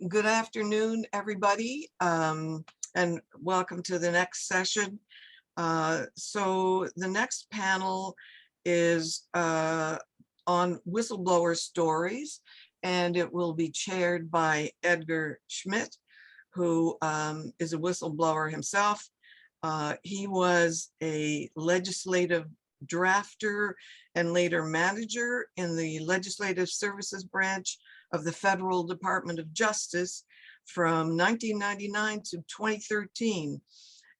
Good afternoon, everybody, and welcome to the next session. So the next panel is on whistleblower stories, and it will be chaired by Edgar Schmidt, who is a whistleblower himself. He was a legislative drafter and later manager in the Legislative Services Branch of the Federal Department of Justice from 1999 to 2013,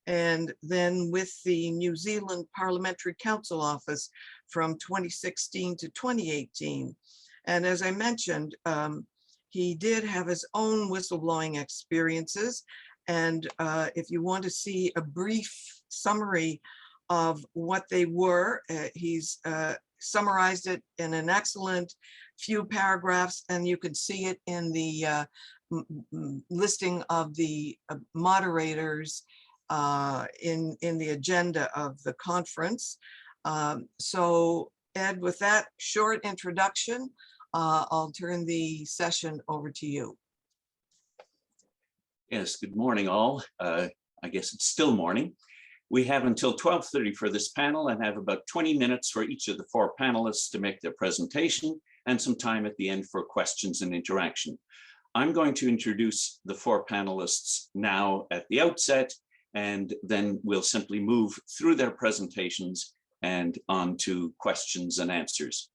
and then with the New Zealand Parliamentary Council Office from 2016 to 2018. And as I mentioned, he did have his own whistleblowing experiences. And if you want to see a brief summary of what they were, he's summarized it in an excellent few paragraphs, and you can see it in the listing of the moderators in the agenda of the conference. So Ed, with that short introduction, I'll turn the session over to you. Yes, good morning all. I guess it's still morning. We have until 12:30 for this panel and have about 20 minutes for each of the four panelists to make their presentation and some time at the end for questions and interaction. I'm going to introduce the four panelists now at the outset, and then we'll simply move through their presentations and on to questions and answers.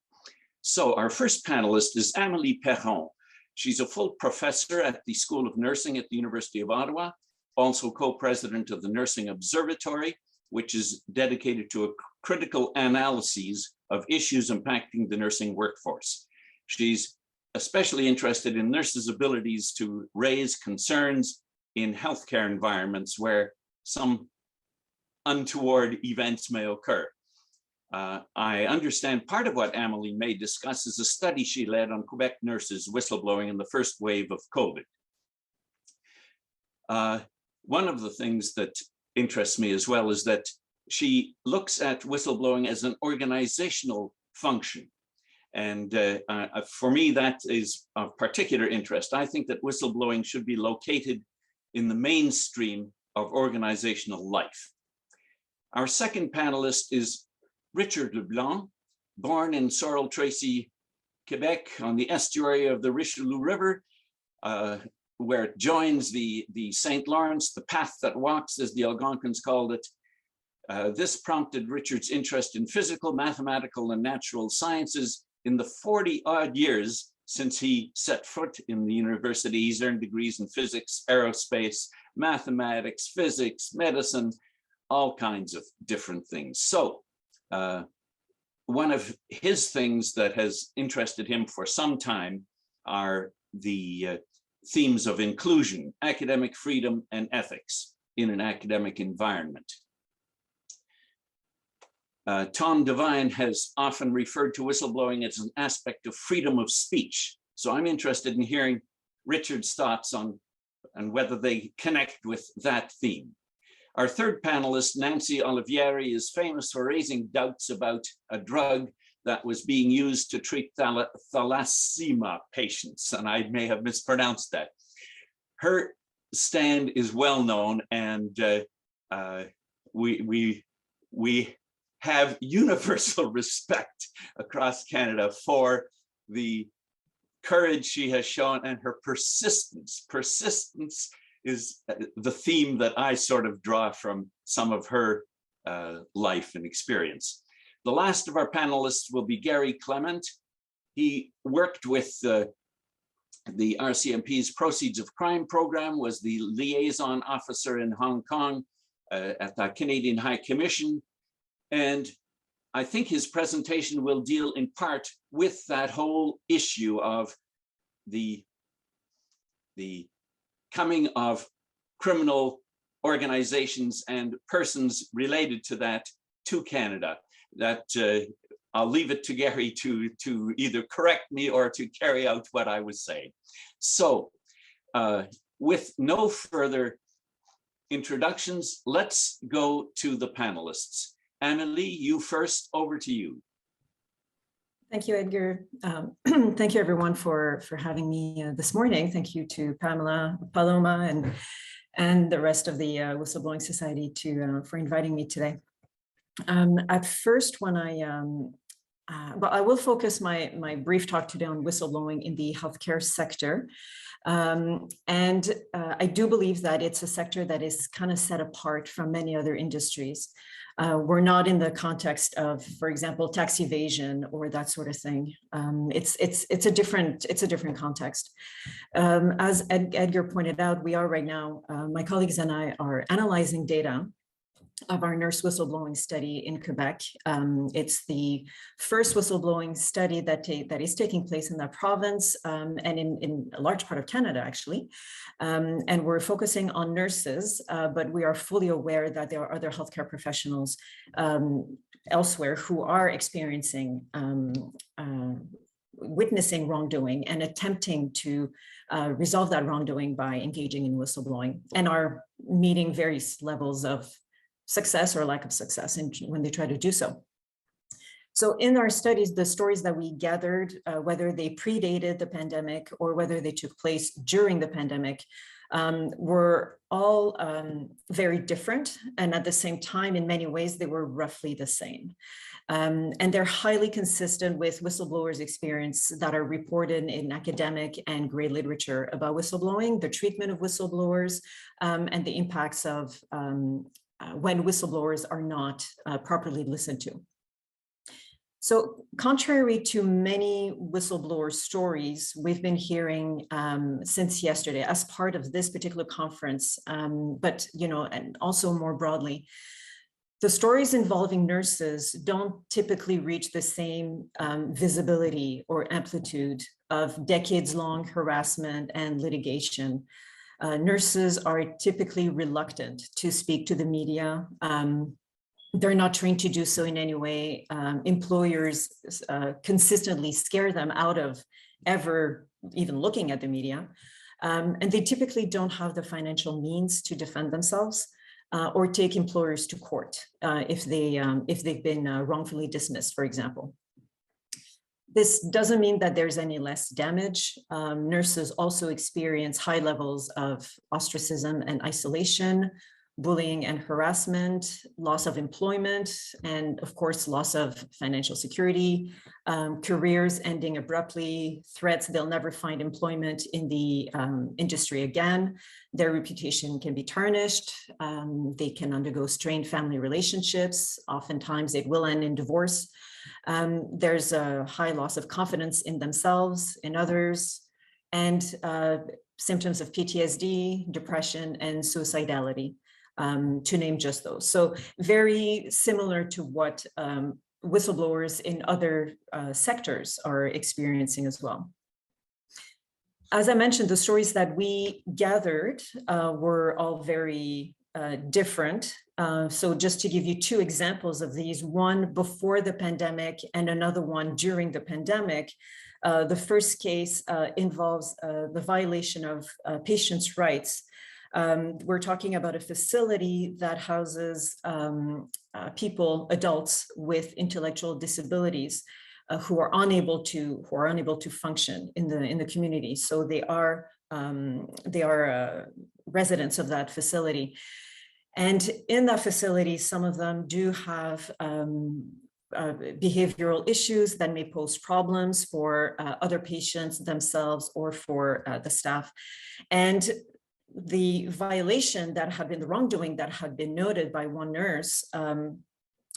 So our first panelist is Amelie Perron. She's a full professor at the School of Nursing at the University of Ottawa, also co-president of the Nursing Observatory, which is dedicated to a critical analyses of issues impacting the nursing workforce. She's especially interested in nurses' abilities to raise concerns in healthcare environments where some untoward events may occur. I understand part of what Amelie may discuss is a study she led on Quebec nurses whistleblowing in the first wave of COVID. One of the things that interests me as well is that she looks at whistleblowing as an organizational function. And for me, that is of particular interest. I think that whistleblowing should be located in the mainstream of organizational life. Our second panelist is Richard Blanc, born in Sorel-Tracy, Quebec, on the estuary of the Richelieu River, where it joins the St. Lawrence, the path that walks, as the Algonquins called it. This prompted Richard's interest in physical, mathematical, and natural sciences. In the 40-odd years since he set foot in the university, he's earned degrees in physics, aerospace, mathematics, physics, medicine, all kinds of different things. So one of his things that has interested him for some time are the themes of inclusion, academic freedom, and ethics in an academic environment. Tom Devine has often referred to whistleblowing as an aspect of freedom of speech. So I'm interested in hearing Richard's thoughts on whether they connect with that theme. Our third panelist, Nancy Olivieri, is famous for raising doubts about a drug that was being used to treat thalassemia patients, and I may have mispronounced that. Her stand is well known, and we have universal respect across Canada for the courage she has shown and her persistence. Persistence is the theme that I sort of draw from some of her life and experience. The last of our panelists will be Garry Clement. He worked with the RCMP's Proceeds of Crime program, was the liaison officer in Hong Kong at the Canadian High Commission. And I think his presentation will deal in part with that whole issue of the coming of criminal organizations and persons related to that to Canada. That I'll leave it to Garry to either correct me or to carry out what I was saying. So with no further introductions, let's go to the panelists. Amelie, you first, over to you. Thank you, Edgar. Thank you, everyone, for having me this morning. Thank you to Pamela, Paloma, and the rest of the Whistleblowing Society for inviting me today. At first, when but I will focus my brief talk today on whistleblowing in the healthcare sector. I do believe that it's a sector that is kind of set apart from many other industries. We're not in the context of, for example, tax evasion or that sort of thing. It's a different context. As Edgar pointed out, we are right now, my colleagues and I are analyzing data of our nurse whistleblowing study in Quebec. It's the first whistleblowing study that is taking place in that province and in a large part of Canada, actually. And we're focusing on nurses, but we are fully aware that there are other healthcare professionals elsewhere who are experiencing witnessing wrongdoing and attempting to resolve that wrongdoing by engaging in whistleblowing and are meeting various levels of success or lack of success when they try to do so. So in our studies, the stories that we gathered, whether they predated the pandemic or whether they took place during the pandemic, were all very different. And at the same time, in many ways, they were roughly the same. And they're highly consistent with whistleblowers' experience that are reported in academic and grade literature about whistleblowing, the treatment of whistleblowers, and the impacts of when whistleblowers are not properly listened to. So contrary to many whistleblower stories we've been hearing since yesterday as part of this particular conference, but and also more broadly, the stories involving nurses don't typically reach the same visibility or amplitude of decades-long harassment and litigation. Nurses are typically reluctant to speak to the media. They're not trained to do so in any way. Employers consistently scare them out of ever even looking at the media. And they typically don't have the financial means to defend themselves or take employers to court if they've been wrongfully dismissed, for example. This doesn't mean that there's any less damage. Nurses also experience high levels of ostracism and isolation, bullying and harassment, loss of employment, and of course, loss of financial security, careers ending abruptly, threats they'll never find employment in the industry again. Their reputation can be tarnished. They can undergo strained family relationships. Oftentimes it will end in divorce. There's a high loss of confidence in themselves, in others, and symptoms of PTSD, depression, and suicidality, to name just those. So very similar to what whistleblowers in other sectors are experiencing as well. As I mentioned, the stories that we gathered were all very different. So just to give you two examples of these, one before the pandemic and another one during the pandemic. The first case involves the violation of patients' rights. We're talking about a facility that houses adults with intellectual disabilities who are unable to function in the community. So they are residents of that facility. And in that facility, some of them do have behavioral issues that may pose problems for other patients themselves or for the staff. And the violation that had been, the wrongdoing that had been noted by one nurse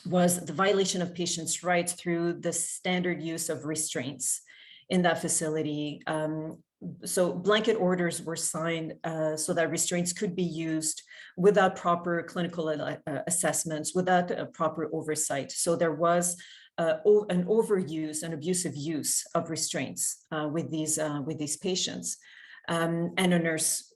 was the violation of patients' rights through the standard use of restraints in that facility. So blanket orders were signed so that restraints could be used without proper clinical assessments, without a proper oversight. So there was an overuse, an abusive use of restraints with these patients. And a nurse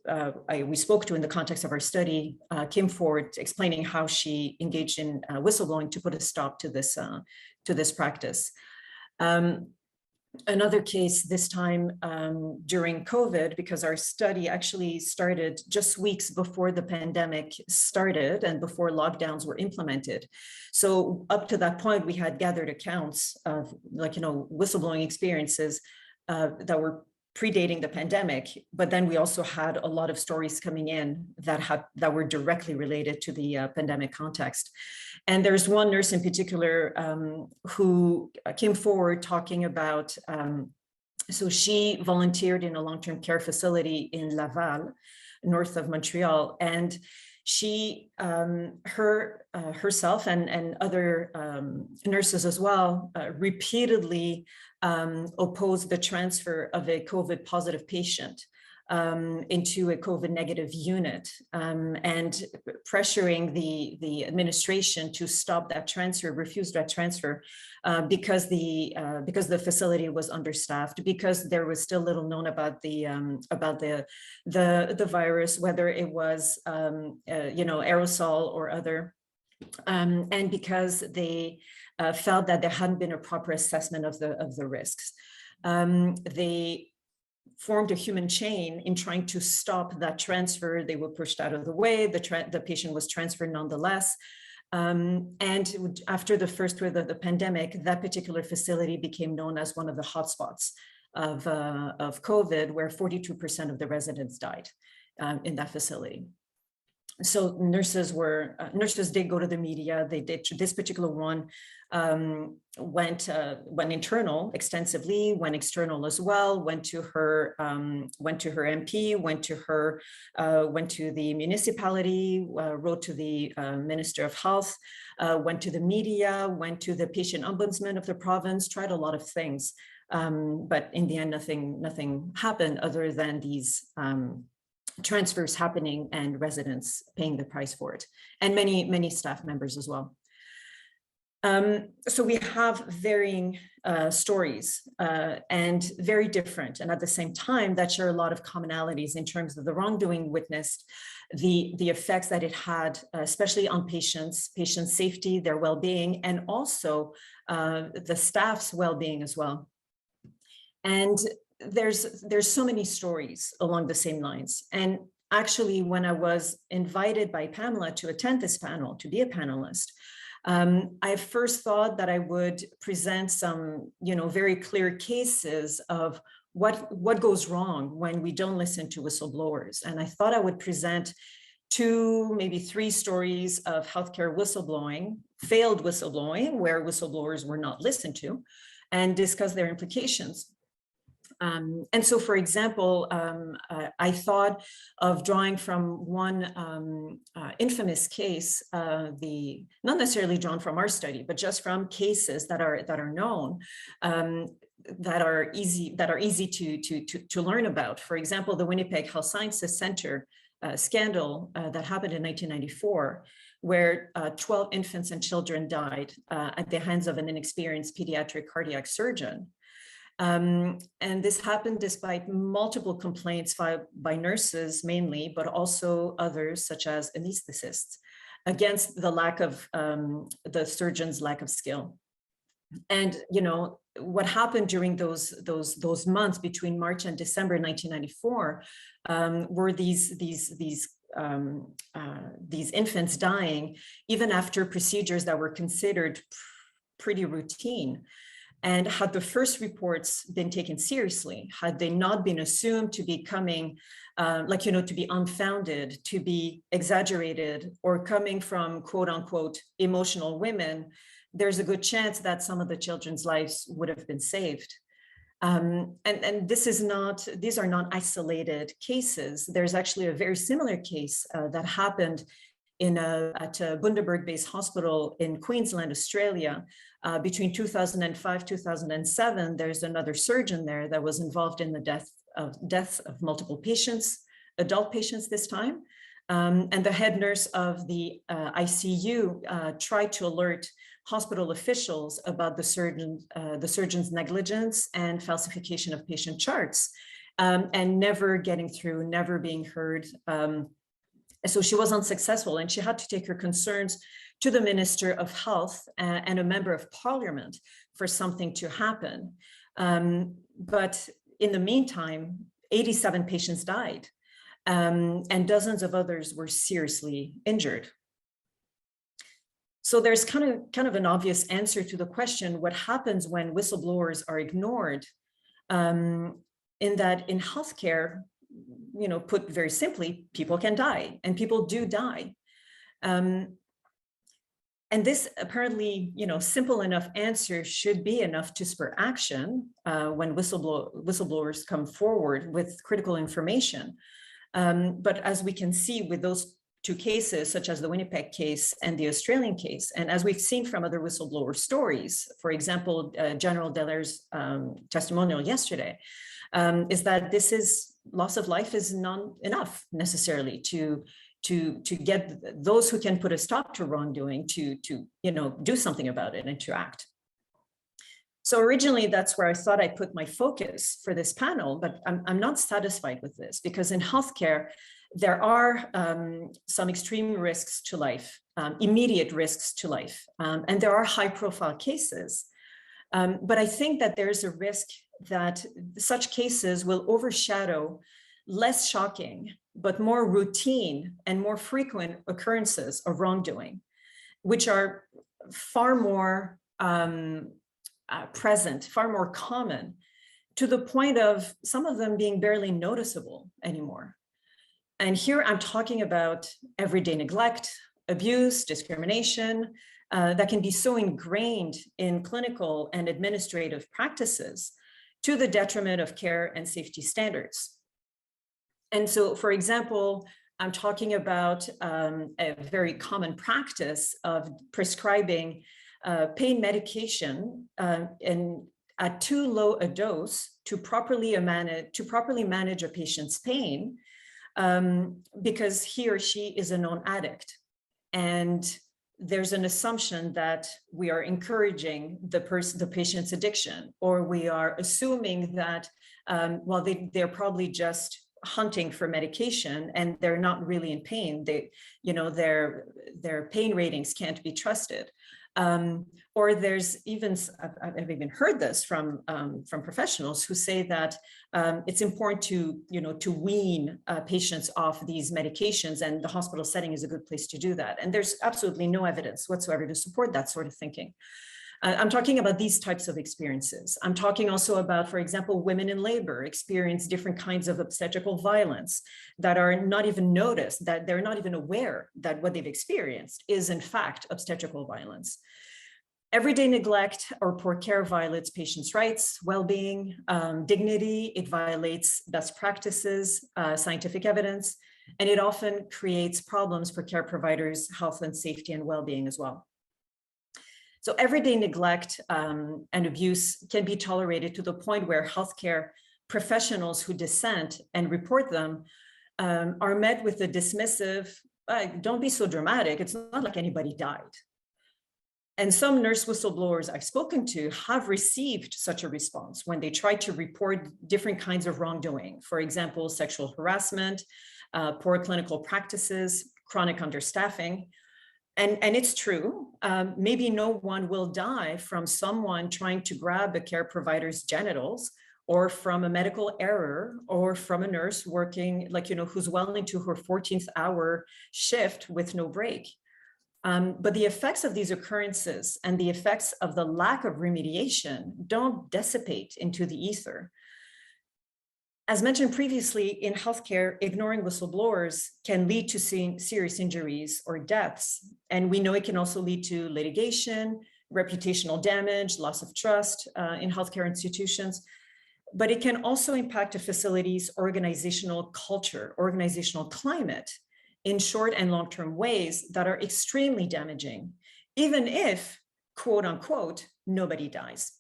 we spoke to in the context of our study came forward explaining how she engaged in whistleblowing to put a stop to this practice. another case this time during COVID, because our study actually started just weeks before the pandemic started and before lockdowns were implemented. So up to that point, we had gathered accounts of, like, whistleblowing experiences that were predating the pandemic, but then we also had a lot of stories coming in that were directly related to the pandemic context. And there's one nurse in particular who came forward talking about, so she volunteered in a long-term care facility in Laval, north of Montreal, and she, herself and other nurses as well, repeatedly opposed the transfer of a COVID positive patient into a COVID negative unit, and pressuring the administration to stop that transfer, refuse that transfer, because the facility was understaffed, because there was still little known about the virus, whether it was aerosol or other, and because they felt that there hadn't been a proper assessment of the risks. They formed a human chain in trying to stop that transfer. They were pushed out of the way. The patient was transferred nonetheless. And after the first wave of the pandemic, that particular facility became known as one of the hotspots of COVID, where 42% of the residents died in that facility. So nurses did go to the media. They did. This particular one went internal extensively, went external as well, went to her MP, went to the municipality, wrote to the Minister of Health, went to the media, went to the patient ombudsman of the province, tried a lot of things. But in the end, nothing happened other than these transfers happening and residents paying the price for it, and many staff members as well. So we have varying stories and very different, and at the same time that share a lot of commonalities in terms of the wrongdoing witnessed, the effects that it had, especially on patients' safety, their well-being, and also the staff's well-being as well. And there's so many stories along the same lines. And actually, when I was invited by Pamela to attend this panel, to be a panelist, I first thought that I would present some, very clear cases of what goes wrong when we don't listen to whistleblowers. And I thought I would present 2, maybe 3 stories of healthcare whistleblowing, failed whistleblowing, where whistleblowers were not listened to, and discuss their implications. And so, for example, I thought of drawing from one infamous case, not necessarily drawn from our study, but just from cases that are known, that are easy to learn about. For example, the Winnipeg Health Sciences Center scandal that happened in 1994, where 12 infants and children died at the hands of an inexperienced pediatric cardiac surgeon. And this happened despite multiple complaints filed by nurses mainly, but also others such as anesthetists, against the lack of the surgeon's lack of skill. And what happened during those months between March and December 1994 were these infants dying even after procedures that were considered pretty routine. And had the first reports been taken seriously, had they not been assumed to be coming, to be unfounded, to be exaggerated, or coming from quote unquote emotional women, there's a good chance that some of the children's lives would have been saved. And these are not isolated cases. There's actually a very similar case that happened at a Bundaberg-based hospital in Queensland, Australia. Between 2005, 2007, there's another surgeon there that was involved in the death of multiple patients, adult patients this time. And the head nurse of the ICU tried to alert hospital officials about the surgeon's negligence and falsification of patient charts, and never getting through, never being heard. So she was unsuccessful, and she had to take her concerns to the Minister of Health and a member of Parliament for something to happen. But in the meantime, 87 patients died, and dozens of others were seriously injured. So there's kind of an obvious answer to the question, what happens when whistleblowers are ignored? In that in healthcare, put very simply, people can die, and people do die. And this apparently, simple enough answer should be enough to spur action when whistleblowers come forward with critical information. But as we can see with those two cases, such as the Winnipeg case and the Australian case, and as we've seen from other whistleblower stories, for example, General Delaire's testimonial yesterday, is that loss of life is not enough necessarily to get those who can put a stop to wrongdoing to do something about it and to act. So originally, that's where I thought I'd put my focus for this panel, but I'm not satisfied with this, because in healthcare, there are some extreme risks to life, immediate risks to life, and there are high-profile cases. But I think that there's a risk that such cases will overshadow less shocking, but more routine and more frequent occurrences of wrongdoing, which are far more present, far more common, to the point of some of them being barely noticeable anymore. And here I'm talking about everyday neglect, abuse, discrimination, that can be so ingrained in clinical and administrative practices to the detriment of care and safety standards. And so, for example, I'm talking about a very common practice of prescribing pain medication at too low a dose to properly manage a patient's pain, because he or she is a known addict. And there's an assumption that we are encouraging the patient's addiction, or we are assuming that, well, they're probably just hunting for medication and they're not really in pain. Their pain ratings can't be trusted. Or there's even, I've even heard this from professionals who say that it's important to wean patients off these medications, and the hospital setting is a good place to do that. And there's absolutely no evidence whatsoever to support that sort of thinking. I'm talking about these types of experiences. I'm talking also about, for example, women in labor experience different kinds of obstetrical violence that are not even noticed, that they're not even aware that what they've experienced is in fact obstetrical violence. Everyday neglect or poor care violates patients' rights, well-being, dignity. It violates best practices, scientific evidence, and it often creates problems for care providers' health and safety and well-being as well. So everyday neglect and abuse can be tolerated to the point where healthcare professionals who dissent and report them are met with a dismissive, don't be so dramatic, it's not like anybody died. And some nurse whistleblowers I've spoken to have received such a response when they try to report different kinds of wrongdoing. For example, sexual harassment, poor clinical practices, chronic understaffing. And it's true, maybe no one will die from someone trying to grab a care provider's genitals, or from a medical error, or from a nurse working, who's well into her 14th hour shift with no break. But the effects of these occurrences and the effects of the lack of remediation don't dissipate into the ether. As mentioned previously, in healthcare, ignoring whistleblowers can lead to serious injuries or deaths. And we know it can also lead to litigation, reputational damage, loss of trust in healthcare institutions. But it can also impact a facility's organizational culture, organizational climate, in short and long-term ways that are extremely damaging, even if, quote unquote, nobody dies.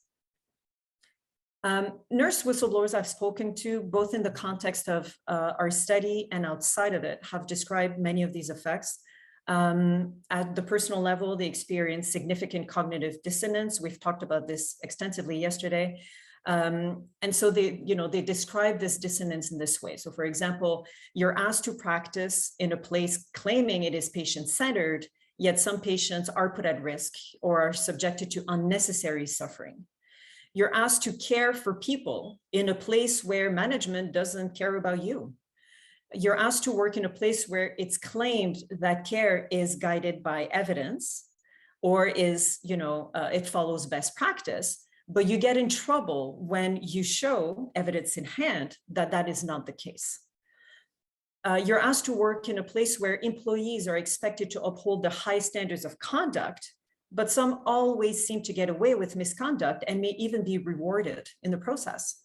Nurse whistleblowers I've spoken to, both in the context of our study and outside of it, have described many of these effects. At the personal level, they experience significant cognitive dissonance. We've talked about this extensively yesterday. And so they describe this dissonance in this way. So for example, you're asked to practice in a place claiming it is patient-centered, yet some patients are put at risk or are subjected to unnecessary suffering. You're asked to care for people in a place where management doesn't care about you. You're asked to work in a place where it's claimed that care is guided by evidence or is, it follows best practice, but you get in trouble when you show evidence in hand that that is not the case. You're asked to work in a place where employees are expected to uphold the high standards of conduct, but some always seem to get away with misconduct and may even be rewarded in the process.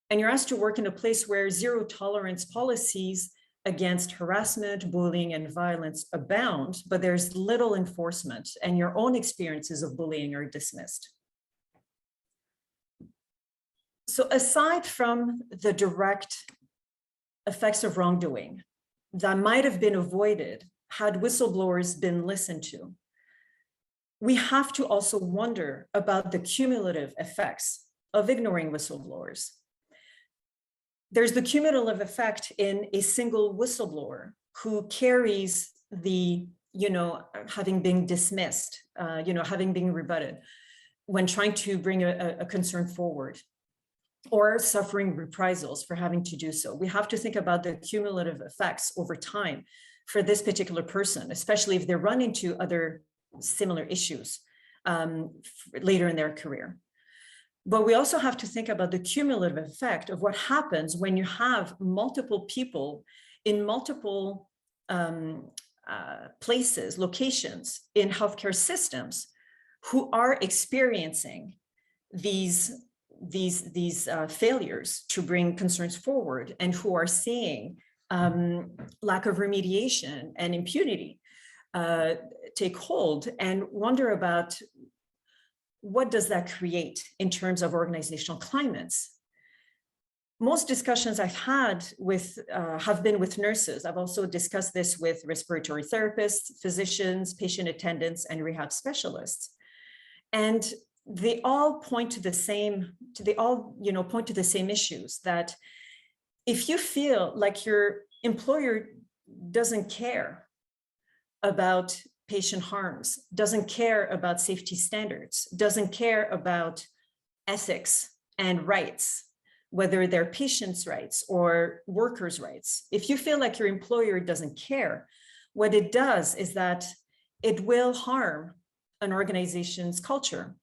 And you're asked to work in a place where zero tolerance policies against harassment, bullying, and violence abound, but there's little enforcement and your own experiences of bullying are dismissed. So aside from the direct effects of wrongdoing that might have been avoided had whistleblowers been listened to, we have to also wonder about the cumulative effects of ignoring whistleblowers. There's the cumulative effect in a single whistleblower who carries the, having been dismissed, having been rebutted when trying to bring a concern forward, or suffering reprisals for having to do so. We have to think about the cumulative effects over time for this particular person, especially if they run into other similar issues later in their career. But we also have to think about the cumulative effect of what happens when you have multiple people in multiple places, locations in healthcare systems who are experiencing these failures to bring concerns forward and who are seeing lack of remediation and impunity take hold, and wonder about what does that create in terms of organizational climates. Most discussions I've had have been with nurses. I've also discussed this with respiratory therapists, physicians, patient attendants, and rehab specialists. And they all point to the same, point to the same issues, that if you feel like your employer doesn't care about patient harms, doesn't care about safety standards, doesn't care about ethics and rights, whether they're patients' rights or workers' rights, if you feel like your employer doesn't care, what it does is that it will harm an organization's culture.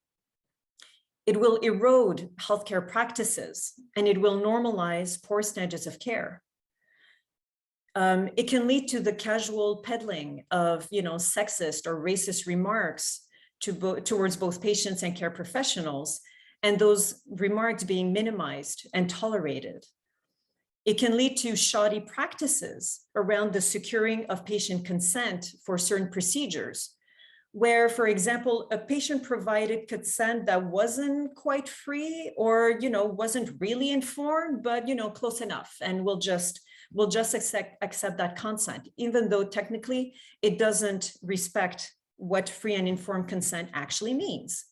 It will erode healthcare practices, and it will normalize poor standards of care. It can lead to the casual peddling of, sexist or racist remarks towards both patients and care professionals, and those remarks being minimized and tolerated. It can lead to shoddy practices around the securing of patient consent for certain procedures, where, for example, a patient provided consent that wasn't quite free or, wasn't really informed, but, close enough, and we'll just accept that consent, even though technically it doesn't respect what free and informed consent actually means.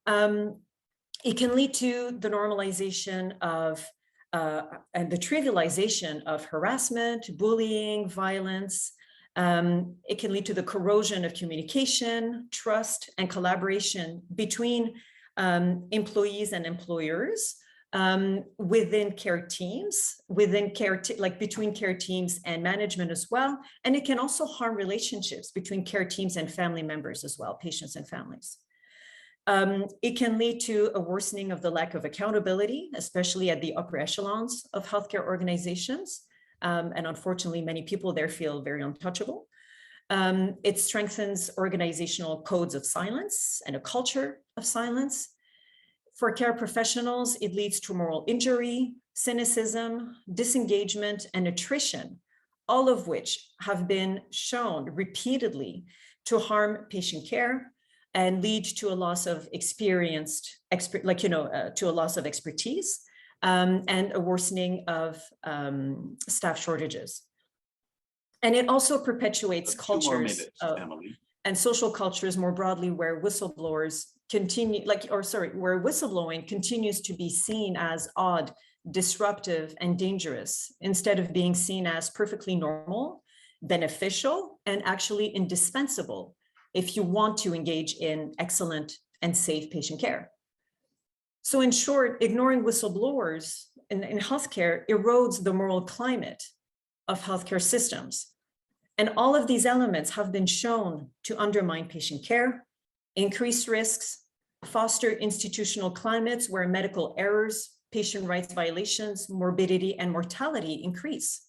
It can lead to the normalization of and the trivialization of harassment, bullying, violence. It can lead to the corrosion of communication, trust, and collaboration between employees and employers, within care teams, between care teams and management as well. And it can also harm relationships between care teams and family members as well, patients and families. It can lead to a worsening of the lack of accountability, especially at the upper echelons of healthcare organizations. And unfortunately, many people there feel very untouchable. It strengthens organizational codes of silence and a culture of silence. For care professionals, it leads to moral injury, cynicism, disengagement, and attrition, all of which have been shown repeatedly to harm patient care and lead to a loss of to a loss of expertise, and a worsening of staff shortages. And it also perpetuates cultures and social cultures more broadly, where whistleblowers continue, where whistleblowing continues to be seen as odd, disruptive, and dangerous, instead of being seen as perfectly normal, beneficial, and actually indispensable if you want to engage in excellent and safe patient care. So in short, ignoring whistleblowers in healthcare erodes the moral climate of healthcare systems. And all of these elements have been shown to undermine patient care, increase risks, foster institutional climates where medical errors, patient rights violations, morbidity, and mortality increase.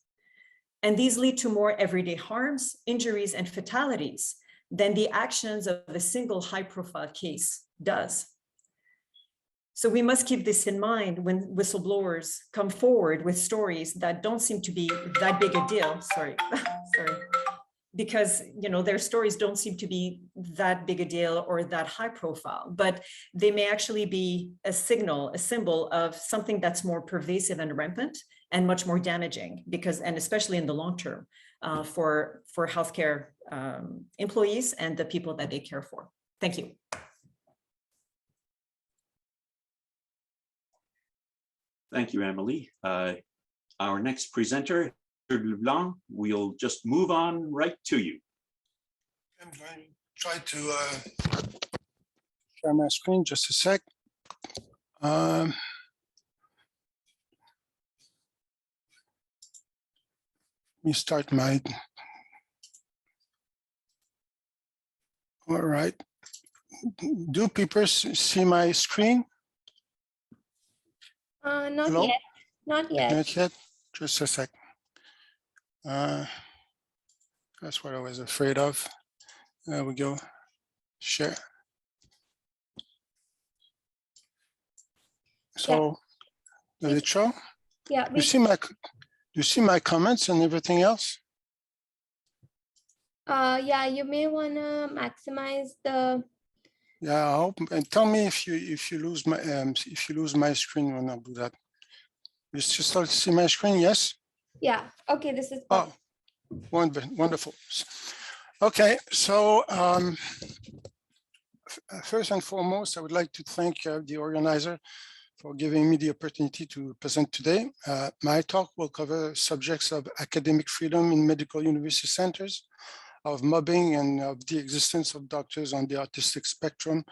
And these lead to more everyday harms, injuries, and fatalities than the actions of a single high-profile case does. So we must keep this in mind when whistleblowers come forward with stories that don't seem to be that big a deal. Sorry, because their stories don't seem to be that big a deal or that high profile, but they may actually be a symbol of something that's more pervasive and rampant and much more damaging, and especially in the long term for healthcare employees and the people that they care for. Thank you. Thank you, Amelie. Our next presenter, Blanc, we'll just move on right to you. I'm going to try to share my screen just a sec. Let me start my. All right. Do people see my screen? Not Hello? yet. Not yet. Not yet. Just a sec. That's what I was afraid of. There we go. Share. So, does it show? Yeah. You see my comments and everything else? Yeah. You may wanna maximize the. Yeah, I hope. And tell me if you lose my screen when I do that. You still see my screen? Yes. Yeah. Okay. This is. Oh, wonderful. Okay, so first and foremost, I would like to thank the organizer for giving me the opportunity to present today. My talk will cover subjects of academic freedom in medical university centers, of mobbing, and of the existence of doctors on the autistic spectrum.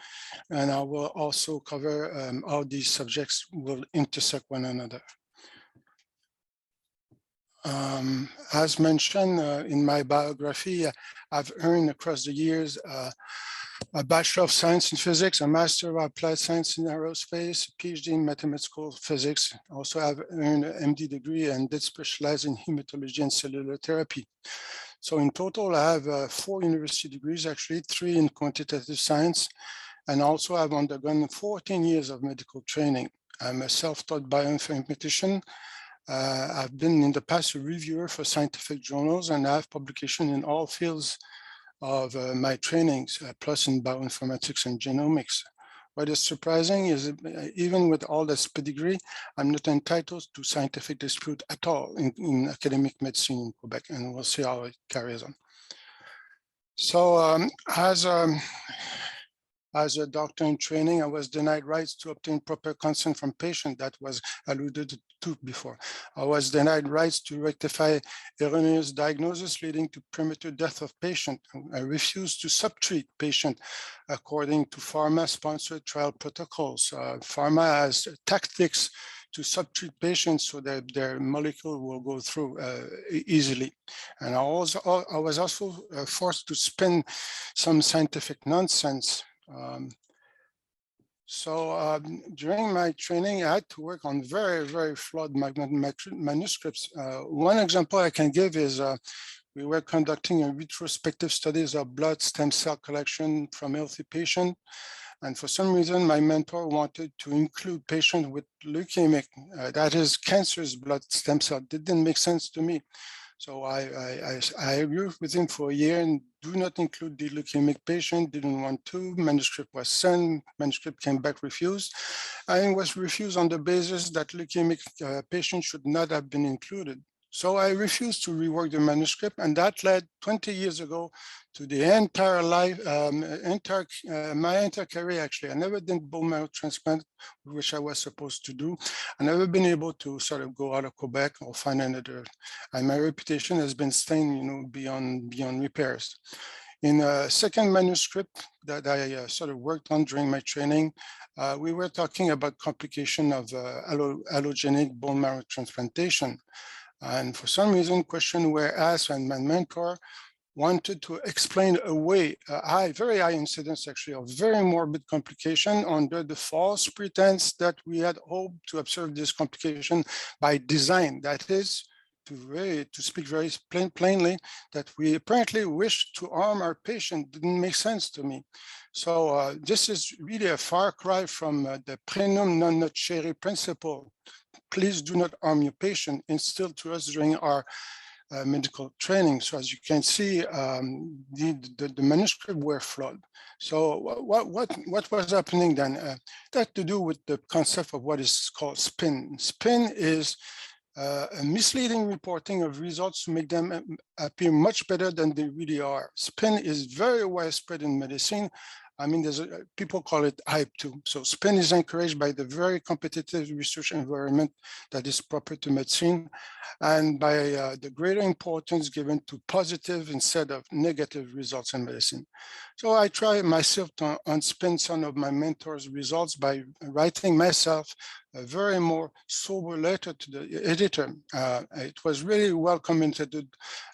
And I will also cover how these subjects will intersect one another. As mentioned in my biography, I've earned across the years a Bachelor of Science in Physics, a Master of Applied Science in Aerospace, a PhD in Mathematical Physics. Also, I've earned an MD degree and did specialize in hematology and cellular therapy. So in total, I have 4 university degrees, actually 3 in quantitative science, and also I've undergone 14 years of medical training. I'm a self-taught bioinformatician. I've been in the past a reviewer for scientific journals, and I have publication in all fields of my trainings, plus in bioinformatics and genomics. What is surprising is even with all this pedigree, I'm not entitled to scientific dispute at all in academic medicine in Quebec, and we'll see how it carries on. So as a doctor in training, I was denied rights to obtain proper consent from patients. That was alluded to before. I was denied rights to rectify erroneous diagnosis leading to premature death of patient. I refused to subtreat patient according to pharma-sponsored trial protocols. Pharma has tactics to subtreat patients so that their molecule will go through easily. And I was also forced to spin some scientific nonsense. During my training, I had to work on very, very flawed manuscripts. One example I can give is we were conducting a retrospective studies of blood stem cell collection from healthy patients. And for some reason, my mentor wanted to include patients with leukemic, that is cancerous blood stem cell. It didn't make sense to me. So I agreed with him for a year and do not include the leukemic patient, didn't want to, manuscript was sent, manuscript came back refused, and it was refused on the basis that leukemic patient should not have been included. So I refused to rework the manuscript, and that led 20 years ago to the entire life, my entire career actually. I never did bone marrow transplant, which I was supposed to do. I never been able to sort of go out of Quebec or find another. And my reputation has been stained, beyond repairs. In a second manuscript that I sort of worked on during my training, we were talking about complication of allogenic bone marrow transplantation. And for some reason, questions were asked, and my mentor wanted to explain away a very high incidence actually of very morbid complication under the false pretense that we had hoped to observe this complication by design. That is, to speak very plainly, that we apparently wished to harm our patient didn't make sense to me. So this is really a far cry from the prenum non nocere principle. Please do not harm your patient, instilled to us during our medical training. So as you can see, the manuscript were flawed. So what was happening then? That had to do with the concept of what is called spin. Spin is a misleading reporting of results to make them appear much better than they really are. Spin is very widespread in medicine. I mean, people call it hype too. So spin is encouraged by the very competitive research environment that is proper to medicine, and by the greater importance given to positive instead of negative results in medicine. So I try myself to unspin some of my mentors' results by writing myself a very more sober letter to the editor. It was really well commented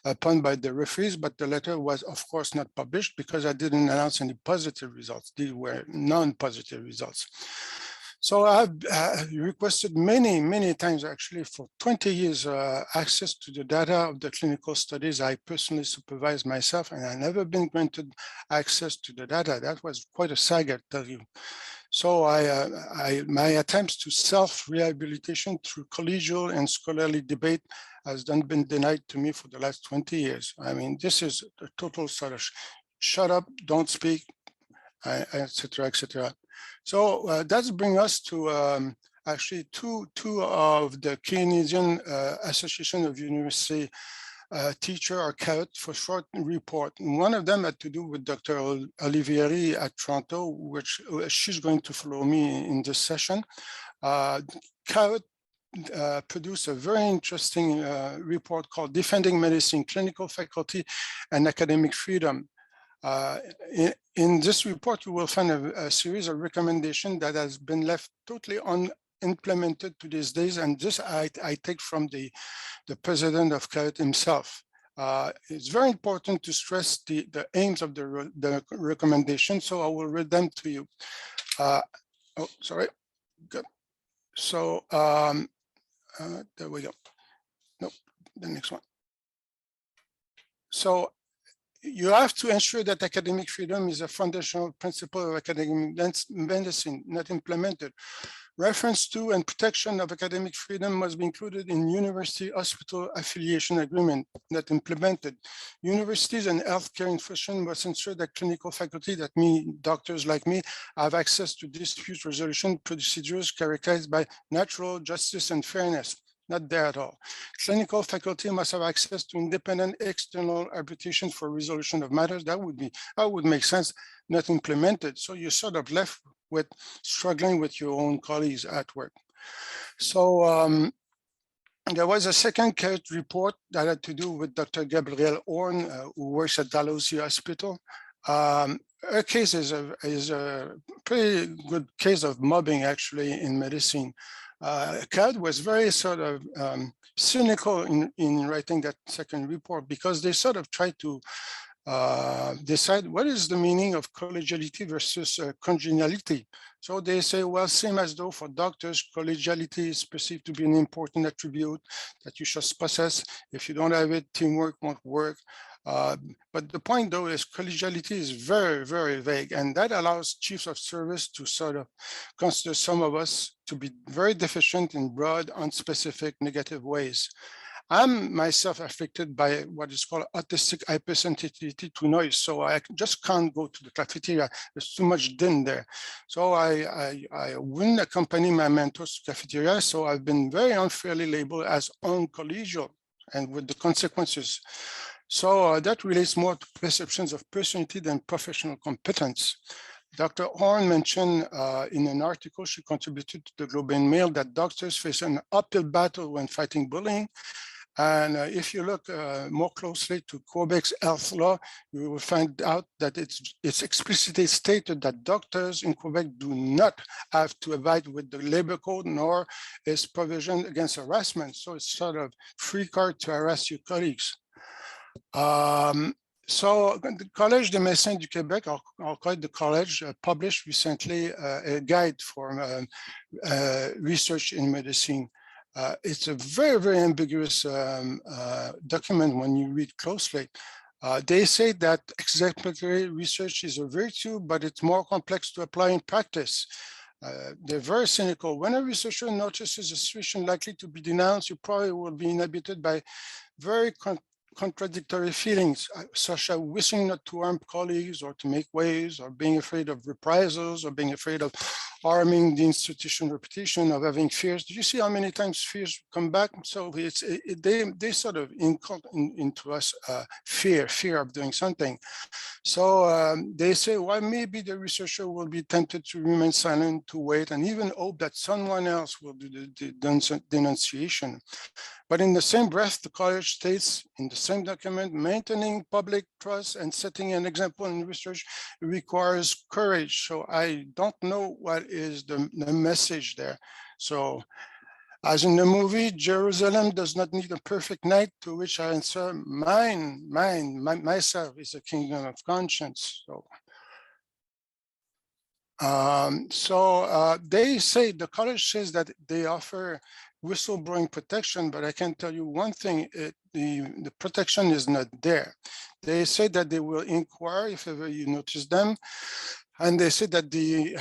upon by the referees, but the letter was, of course, not published because I didn't announce any positive results. These were non-positive results. So I've requested many times, actually, for 20 years, access to the data of the clinical studies I personally supervised myself, and I've never been granted access to the data. That was quite a saga, I tell you. So my attempts to self-rehabilitation through collegial and scholarly debate has been denied to me for the last 20 years. I mean, this is a total sort of shut up, don't speak, etc., etc. So that's bring us to actually two of the Canadian Association of University teacher or CAUT for short report. One of them had to do with Dr. Olivieri at Toronto, which she's going to follow me in this session. CAUT produced a very interesting report called Defending Medicine, Clinical Faculty and Academic Freedom. In this report, you will find a series of recommendations that has been left totally unimplemented to these days, and this I take from the president of CAUT himself. It's very important to stress the aims of the recommendation, so I will read them to you. Oh, sorry. Good. So there we go. No, the next one. So you have to ensure that academic freedom is a foundational principle of academic medicine, not implemented. Reference to and protection of academic freedom must be included in university hospital affiliation agreement, not implemented. Universities and healthcare institutions must ensure that clinical faculty, that means doctors like me, have access to dispute resolution procedures characterized by natural justice and fairness. Not there at all. Clinical faculty must have access to independent external arbitration for resolution of matters. That would make sense, not implemented. So you're sort of left with struggling with your own colleagues at work. So there was a second CAUT report that had to do with Dr. Gabrielle Horn, who works at Dalhousie Hospital. Her case is a pretty good case of mobbing, actually, in medicine. CAUT was very sort of cynical in writing that second report, because they sort of tried to decide what is the meaning of collegiality versus congeniality. So they say, well, same as though for doctors, collegiality is perceived to be an important attribute that you should possess. If you don't have it, teamwork won't work. But the point, though, is collegiality is very, very vague, and that allows chiefs of service to sort of consider some of us to be very deficient in broad, unspecific, negative ways. I'm myself afflicted by what is called autistic hypersensitivity to noise, so I just can't go to the cafeteria. There's too much din there. So I wouldn't accompany my mentors to cafeteria, so I've been very unfairly labeled as uncollegial, and with the consequences. So that relates more to perceptions of personality than professional competence. Dr. Horn mentioned in an article she contributed to the Globe and Mail that doctors face an uphill battle when fighting bullying, And if you look more closely to Quebec's health law, you will find out that it's explicitly stated that doctors in Quebec do not have to abide with the labor code nor its provision against harassment. So it's sort of free card to harass your colleagues. So the Collège des Médecins du Québec, or called the college, published recently a guide for research in medicine. It's a very, very ambiguous document when you read closely. They say that exemplary research is a virtue, but it's more complex to apply in practice. They're very cynical. When a researcher notices a situation likely to be denounced, you probably will be inhibited by very contradictory feelings, such as wishing not to harm colleagues or to make waves, or being afraid of reprisals, or being afraid of harming the institution reputation, of having fears. Do you see how many times fears come back? So they sort of inculcate into us fear of doing something. So they say, well, maybe the researcher will be tempted to remain silent, to wait, and even hope that someone else will do the denunciation. But in the same breath, the college states in the same document, maintaining public trust and setting an example in research requires courage. So I don't know what is the message there. So as in the movie, Jerusalem does not need a perfect night, to which I answer, myself is a kingdom of conscience. So they say, the college says that they offer whistleblowing protection, but I can tell you one thing, the protection is not there. They say that they will inquire if ever you notice them. And they said that the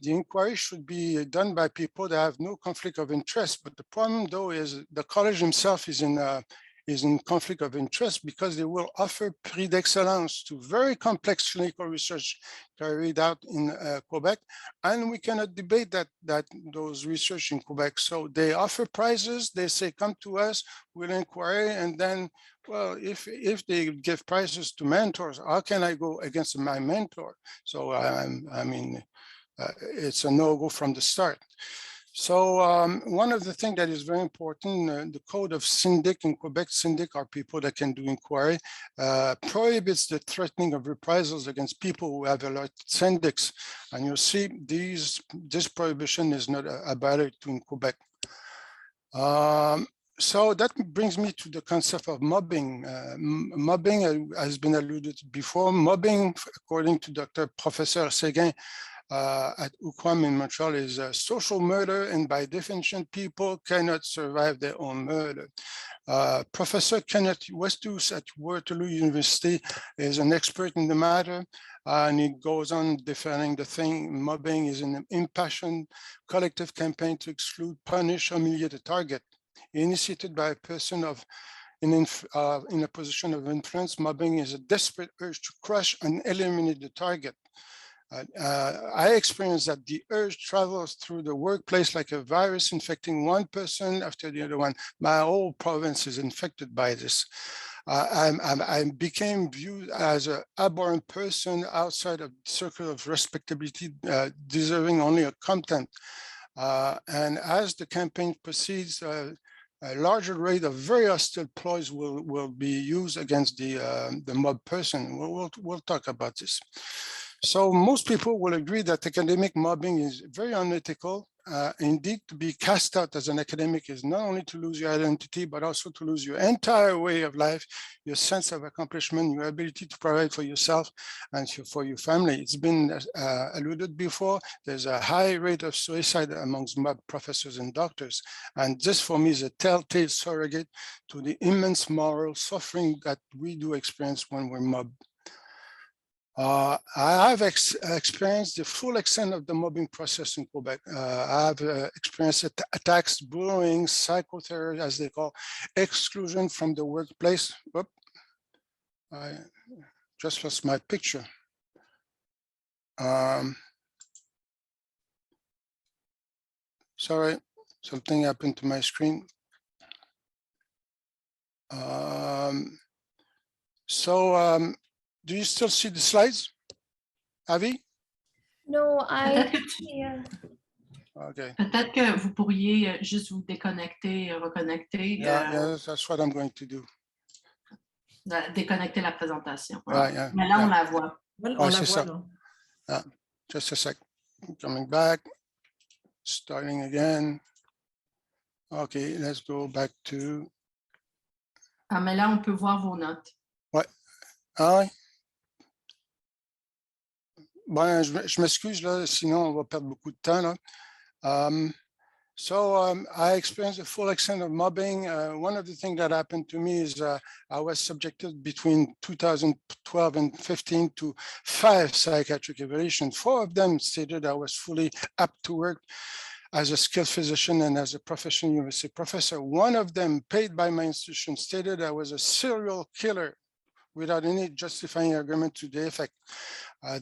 inquiry should be done by people that have no conflict of interest. But the problem, though, is the college himself is in conflict of interest, because they will offer prix d'excellence to very complex clinical research carried out in Quebec, and we cannot debate that those research in Quebec. So they offer prizes. They say, "Come to us, we'll inquire," and then, well, if they give prizes to mentors, how can I go against my mentor? So I mean, it's a no-go from the start. So one of the things that is very important, the code of syndic in Quebec, syndic are people that can do inquiry, prohibits the threatening of reprisals against people who have elected syndics. And you'll see this prohibition is not abided to in Quebec. So that brings me to the concept of mobbing. Mobbing has been alluded to before. Mobbing, according to Professor Séguin, at UQAM in Montreal, is social murder, and by definition, people cannot survive their own murder. Professor Kenneth Westus at Waterloo University is an expert in the matter, and he goes on defining the thing. Mobbing is an impassioned collective campaign to exclude, punish, humiliate a target. Initiated by a person in a position of influence, mobbing is a desperate urge to crush and eliminate the target. I experienced that the urge travels through the workplace like a virus, infecting one person after the other one. My whole province is infected by this. I became viewed as an abhorrent person outside of the circle of respectability, deserving only a contempt. And as the campaign proceeds, a larger rate of very hostile ploys will be used against the mob person. We'll talk about this. So most people will agree that academic mobbing is very unethical. Indeed, to be cast out as an academic is not only to lose your identity, but also to lose your entire way of life, your sense of accomplishment, your ability to provide for yourself and for your family. It's been alluded before, there's a high rate of suicide amongst mob professors and doctors. And this for me is a telltale surrogate to the immense moral suffering that we do experience when we're mobbed. I have experienced the full extent of the mobbing process in Quebec. I have experienced attacks, bullying, psychotherapy, as they call, exclusion from the workplace. Whoop. I just lost my picture. Sorry, something happened to my screen. Do you still see the slides, Avi? No, I yeah. Okay. Peut-être que vous pourriez juste vous déconnecter, reconnecter, Yeah, that's what I'm going to do. déconnecter la présentation. Yeah, Mais là, on la voit. Voilà, Ouais, on la c'est voit ça. là. Just a sec. Coming back. Starting again. Okay, let's go back to. Ah, mais là, on peut voir vos notes. Ouais. Ah ouais. Bon, je m'excuse là, sinon on va perdre beaucoup de temps là. I experienced the full extent of mobbing. One of the things that happened to me is I was subjected between 2012 and 15 to 5 psychiatric evaluations. 4 of them stated I was fully apt to work as a skilled physician and as a professional university professor. One of them, paid by my institution, stated I was a serial killer without any justifying argument to the effect.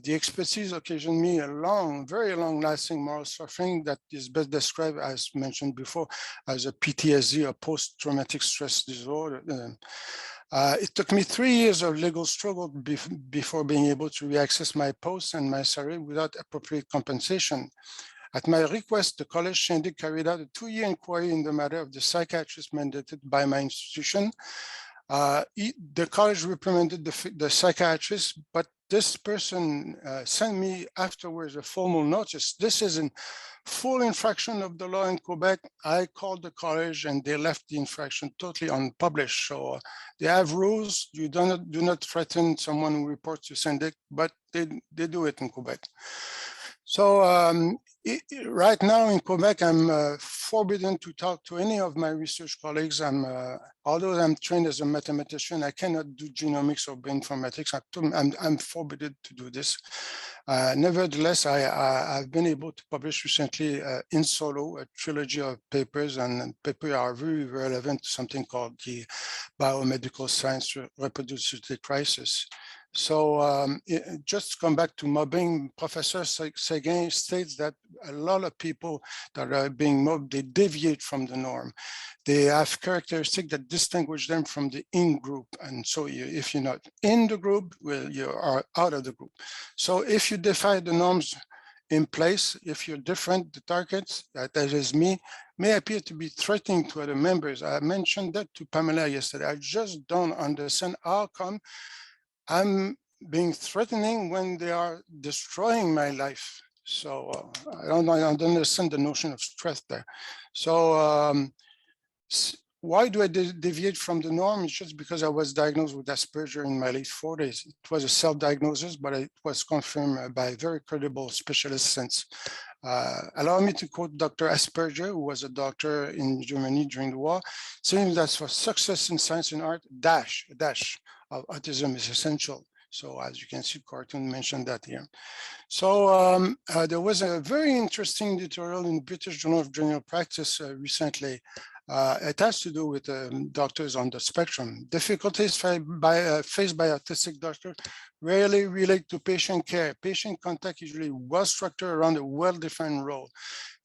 The expertise occasioned me a long, very long-lasting moral suffering that is best described, as mentioned before, as a PTSD, a post-traumatic stress disorder. It took me 3 years of legal struggle before being able to reaccess my post and my salary without appropriate compensation. At my request, the College Shindig carried out a 2-year inquiry in the matter of the psychiatrist mandated by my institution. The college reprimanded the psychiatrist, but this person sent me afterwards a formal notice. This is in full infraction of the law in Quebec. I called the college and they left the infraction totally unpublished. So they have rules. You do not threaten someone who reports to Syndic, but they do it in Quebec. So right now in Quebec, I'm forbidden to talk to any of my research colleagues. Although I'm trained as a mathematician, I cannot do genomics or bioinformatics. I'm forbidden to do this. Nevertheless, I've been able to publish recently in solo a trilogy of papers, and papers are very relevant to something called the biomedical science reproducibility crisis. So just to come back to mobbing, Professor Seguin states that a lot of people that are being mobbed, they deviate from the norm. They have characteristics that distinguish them from the in-group. And so if you're not in the group, well, you are out of the group. So if you defy the norms in place, if you're different, the targets, that is me, may appear to be threatening to other members. I mentioned that to Pamela yesterday. I just don't understand how come I'm being threatening when they are destroying my life. So I don't understand the notion of threat there. So why do I deviate from the norm? It's just because I was diagnosed with Asperger in my late 40s. It was a self-diagnosis, but it was confirmed by very credible specialists since. Allow me to quote Dr. Asperger, who was a doctor in Germany during the war, saying that for success in science and art, a dash of autism is essential. So as you can see, cartoon mentioned that here. So there was a very interesting editorial in the British Journal of General Practice recently. It has to do with doctors on the spectrum. Difficulties faced by autistic doctors rarely relate to patient care. Patient contact is usually well structured around a well-defined role.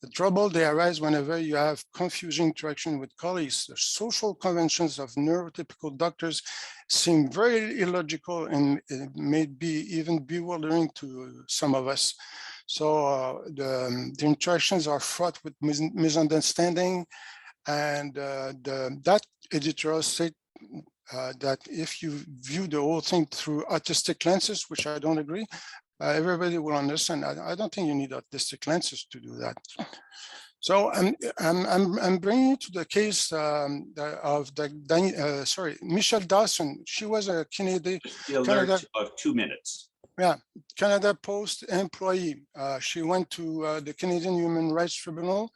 The trouble, they arise whenever you have confusing interaction with colleagues. The social conventions of neurotypical doctors seem very illogical and it may be even bewildering to some of us. So the interactions are fraught with misunderstanding, and that editorial said that if you view the whole thing through autistic lenses, which I don't agree, everybody will understand. I don't think you need autistic lenses to do that. So I'm bringing you to the case of Michelle Dawson. She was a Canada of 2 minutes. Yeah, Canada Post employee. She went to the Canadian Human Rights Tribunal.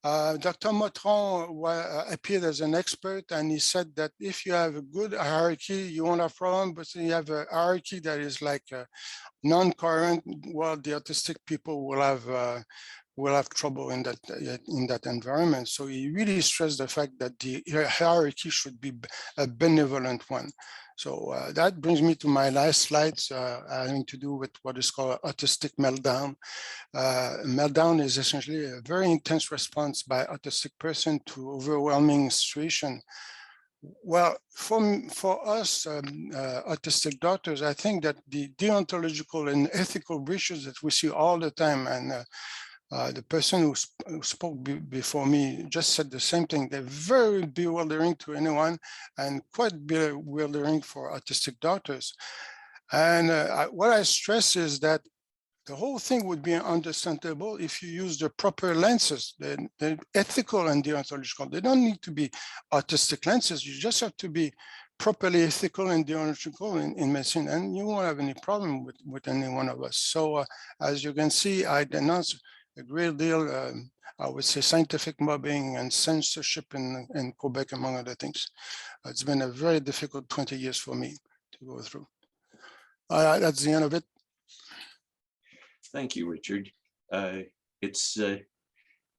Dr. Motron appeared as an expert, and he said that if you have a good hierarchy, you won't have problem, but you have a hierarchy that is like non-coherent, well, the autistic people will have trouble in that environment. So he really stressed the fact that the hierarchy should be a benevolent one. So that brings me to my last slides having to do with what is called autistic meltdown. Meltdown is essentially a very intense response by autistic person to overwhelming situation. Well, for us autistic doctors, I think that the deontological and ethical breaches that we see all the time, and The person who spoke before me just said the same thing. They're very bewildering to anyone and quite bewildering for autistic doctors. And what I stress is that the whole thing would be understandable if you use the proper lenses, the ethical and deontological. They don't need to be autistic lenses. You just have to be properly ethical and deontological in medicine, and you won't have any problem with any one of us. So as you can see, I denounce a great deal, I would say, scientific mobbing and censorship in Quebec, among other things. It's been a very difficult 20 years for me to go through. That's the end of it. Thank you, Richard. It's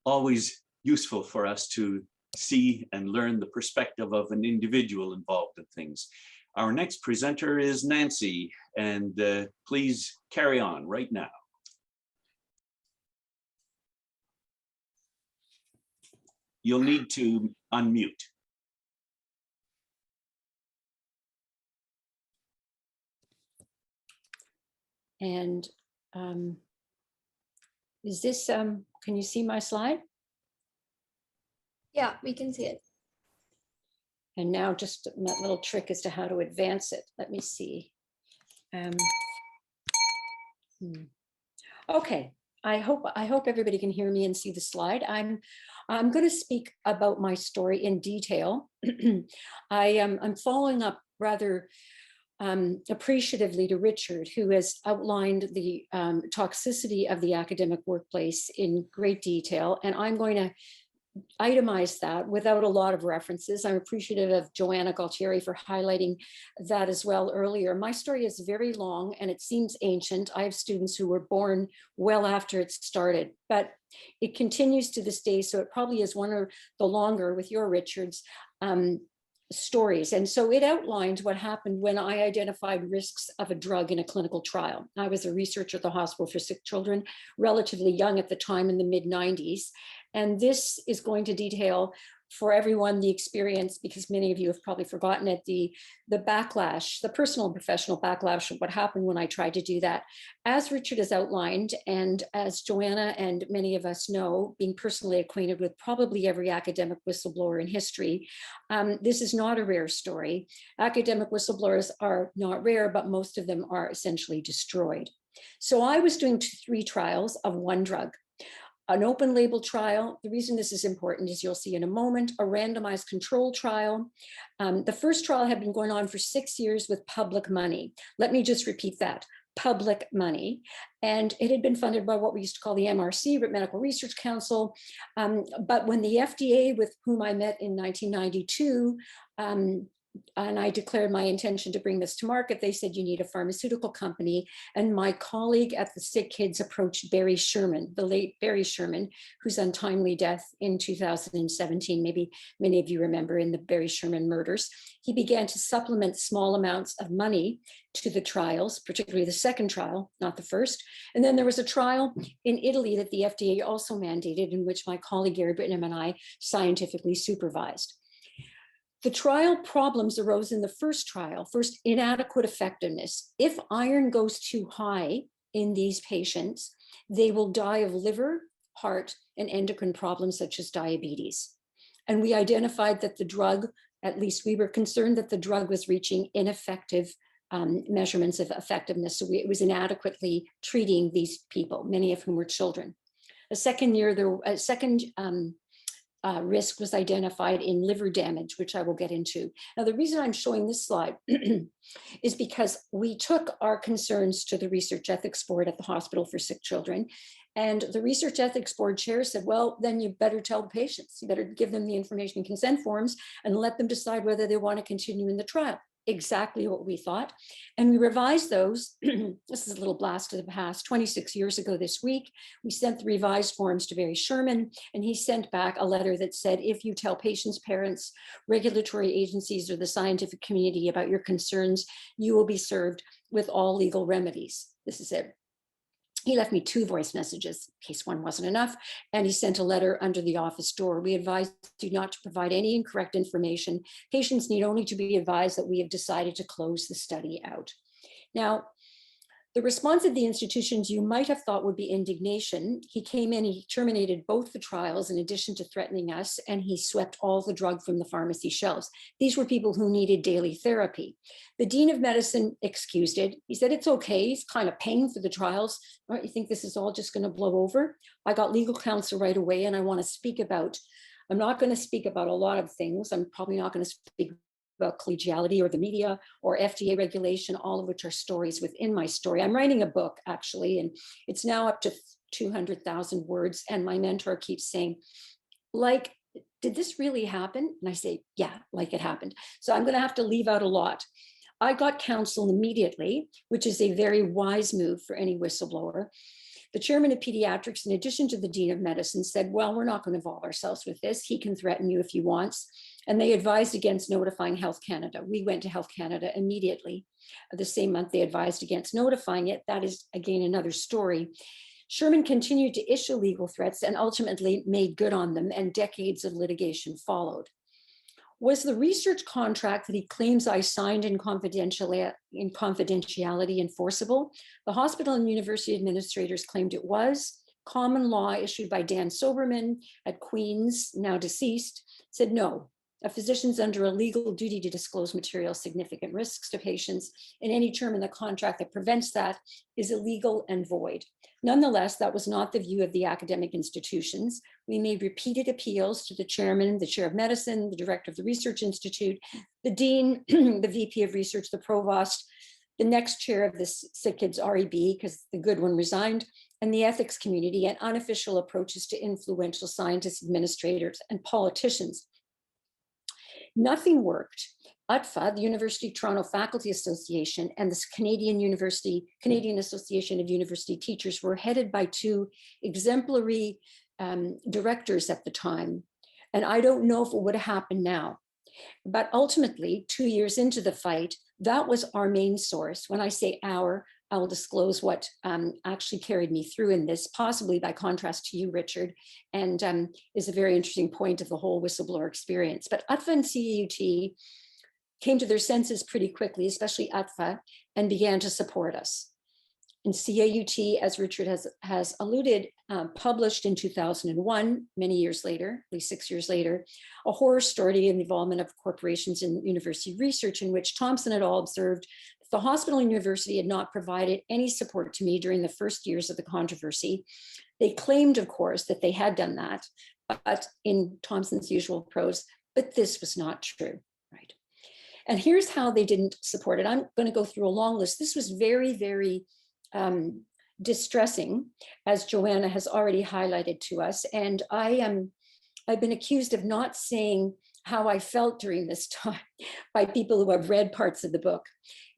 always useful for us to see and learn the perspective of an individual involved in things. Our next presenter is Nancy, and please carry on right now. You'll need to unmute. And is this, can you see my slide? Yeah, we can see it. And now just that little trick as to how to advance it. Let me see. Okay, I hope everybody can hear me and see the slide. I'm going to speak about my story in detail. I'm following up rather appreciatively to Richard, who has outlined the toxicity of the academic workplace in great detail, and I'm going to itemize that without a lot of references. I'm appreciative of Joanna Galtieri for highlighting that as well earlier. My story is very long and it seems ancient. I have students who were born well after it started, but it continues to this day. So it probably is one of the longer, with your Richard's, stories. And so it outlined what happened when I identified risks of a drug in a clinical trial. I was a researcher at the Hospital for Sick Children, relatively young at the time, in the mid-90s. And this is going to detail for everyone the experience, because many of you have probably forgotten it, the backlash, the personal and professional backlash of what happened when I tried to do that. As Richard has outlined, and as Joanna and many of us know, being personally acquainted with probably every academic whistleblower in history, this is not a rare story. Academic whistleblowers are not rare, but most of them are essentially destroyed. So I was doing 3 trials of one drug. An open label trial. The reason this is important is you'll see in a moment, a randomized control trial. The first trial had been going on for 6 years with public money. Let me just repeat that, public money. And it had been funded by what we used to call the MRC, Medical Research Council. But when the FDA, with whom I met in 1992, and I declared my intention to bring this to market, they said, you need a pharmaceutical company. And my colleague at the Sick Kids approached Barry Sherman, the late Barry Sherman, whose untimely death in 2017, maybe many of you remember, in the Barry Sherman murders. He began to supplement small amounts of money to the trials, particularly the second trial, not the first. And then there was a trial in Italy that the FDA also mandated, in which my colleague Garry and I scientifically supervised. The trial problems arose in the first trial. First, inadequate effectiveness. If iron goes too high in these patients, they will die of liver, heart, and endocrine problems such as diabetes. And we identified that the drug, at least we were concerned that the drug was reaching ineffective measurements of effectiveness. So it was inadequately treating these people, many of whom were children. A second risk was identified in liver damage, which I will get into. Now, the reason I'm showing this slide is because we took our concerns to the Research Ethics Board at the Hospital for Sick Children. And the Research Ethics Board chair said, well, then you better tell the patients, you better give them the information and consent forms and let them decide whether they want to continue in the trial. Exactly what we thought. And we revised those. This is a little blast of the past. 26 years ago this week, we sent the revised forms to Barry Sherman, and he sent back a letter that said, if you tell patients, parents, regulatory agencies, or the scientific community about your concerns, you will be served with all legal remedies. This is it. He left me 2 voice messages in case one wasn't enough, and he sent a letter under the office door. We advise you not to provide any incorrect information. Patients need only to be advised that we have decided to close the study out. Now, The response of the institutions you might have thought would be indignation. He came in, he terminated both the trials in addition to threatening us, and he swept all the drug from the pharmacy shelves. These were people who needed daily therapy. The Dean of Medicine excused it. He said, it's okay, he's kind of paying for the trials. Don't you think this is all just going to blow over? I got legal counsel right away, and I want to speak about, I'm not going to speak about a lot of things. I'm probably not going to speak about collegiality or the media or FDA regulation, all of which are stories within my story. I'm writing a book, actually, and it's now up to 200,000 words. And my mentor keeps saying, like, did this really happen? And I say, yeah, like it happened. So I'm going to have to leave out a lot. I got counsel immediately, which is a very wise move for any whistleblower. The chairman of Pediatrics, in addition to the Dean of Medicine, said, well, we're not going to involve ourselves with this. He can threaten you if he wants. And they advised against notifying Health Canada. We went to Health Canada immediately. The same month they advised against notifying it. That is, again, another story. Sherman continued to issue legal threats and ultimately made good on them, and decades of litigation followed. Was the research contract that he claims I signed in confidentiality enforceable? The hospital and university administrators claimed it was. Common law issued by Dan Soberman at Queen's, now deceased, said no. A physician's under a legal duty to disclose material significant risks to patients, and any term in the contract that prevents that is illegal and void. Nonetheless, that was not the view of the academic institutions. We made repeated appeals to the chairman, the chair of medicine, the director of the research institute, the dean, the VP of research, the provost, the next chair of this SICKIDS REB, because the good one resigned, and the ethics community, and unofficial approaches to influential scientists, administrators, and politicians. Nothing worked. UTFA, the University of Toronto Faculty Association, and the Canadian Association of University Teachers were headed by two exemplary directors at the time. And I don't know if it would have happened now. But ultimately, 2 years into the fight, that was our main source. When I say our, I will disclose what actually carried me through in this, possibly by contrast to you, Richard, and is a very interesting point of the whole whistleblower experience. But UTFA and CAUT came to their senses pretty quickly, especially UTFA, and began to support us. And CAUT, as Richard has alluded, published in 2001, many years later, at least 6 years later, a horror story in the involvement of corporations in university research, in which Thompson et al. Observed the hospital and university had not provided any support to me during the first years of the controversy. They claimed, of course, that they had done that, but in Thompson's usual prose, but this was not true, right? And here's how they didn't support it. I'm going to go through a long list. This was very, very distressing, as Joanna has already highlighted to us. And I've been accused of not saying how I felt during this time by people who have read parts of the book.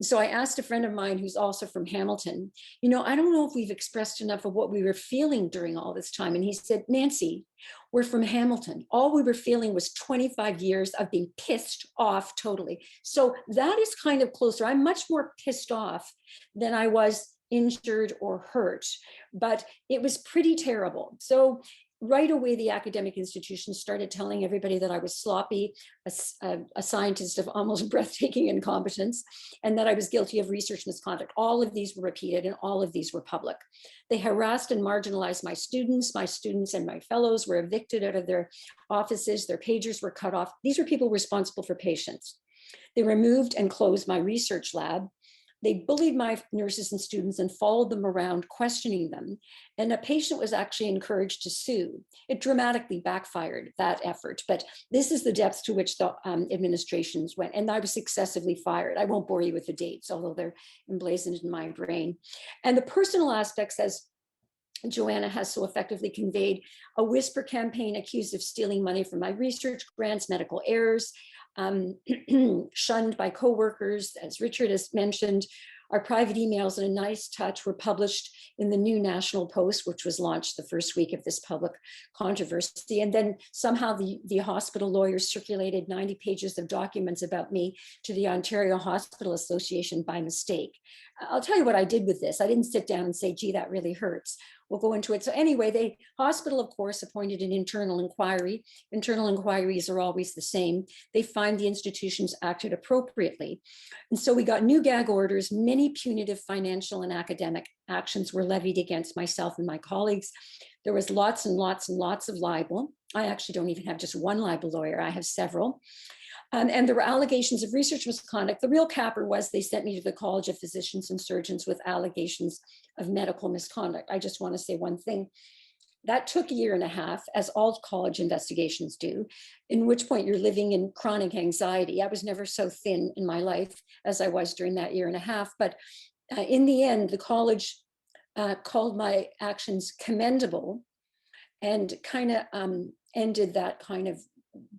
So I asked a friend of mine who's also from Hamilton, I don't know if we've expressed enough of what we were feeling during all this time. And he said, Nancy, we're from Hamilton. All we were feeling was 25 years of being pissed off totally. So that is kind of closer. I'm much more pissed off than I was injured or hurt, but it was pretty terrible. So right away, the academic institutions started telling everybody that I was sloppy, a scientist of almost breathtaking incompetence, and that I was guilty of research misconduct. All of these were repeated, and all of these were public. They harassed and marginalized my students. My students and my fellows were evicted out of their offices. Their pagers were cut off. These were people responsible for patients. They removed and closed my research lab. They bullied my nurses and students and followed them around, questioning them. And a patient was actually encouraged to sue. It dramatically backfired, that effort. But this is the depths to which the administrations went. And I was successively fired. I won't bore you with the dates, although they're emblazoned in my brain. And the personal aspects, as Joanna has so effectively conveyed, a whisper campaign accused of stealing money from my research grants, medical errors, shunned by coworkers, as Richard has mentioned. Our private emails, in a nice touch, were published in the New National Post, which was launched the first week of this public controversy. And then somehow the hospital lawyers circulated 90 pages of documents about me to the Ontario Hospital Association by mistake. I'll tell you what I did with this. I didn't sit down and say, gee, that really hurts. we'll go into it. So anyway, the hospital, of course, appointed an internal inquiry. Internal inquiries are always the same. They find the institutions acted appropriately. And so we got new gag orders. Many punitive financial and academic actions were levied against myself and my colleagues. There was lots and lots and lots of libel. I actually don't even have just one libel lawyer. I have several. And there were allegations of research misconduct. The real capper was they sent me to the College of Physicians and Surgeons with allegations of medical misconduct. I just want to say one thing. That took a year and a half, as all college investigations do, in which point you're living in chronic anxiety. I was never so thin in my life as I was during that year and a half. But in the end, the college called my actions commendable and kind of ended that kind of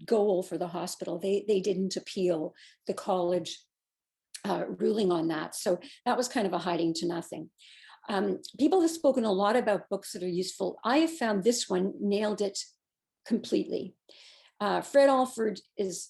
goal for the hospital. They didn't appeal the college ruling on that. So that was kind of a hiding to nothing. People have spoken a lot about books that are useful. I have found this one nailed it completely. Fred Alford's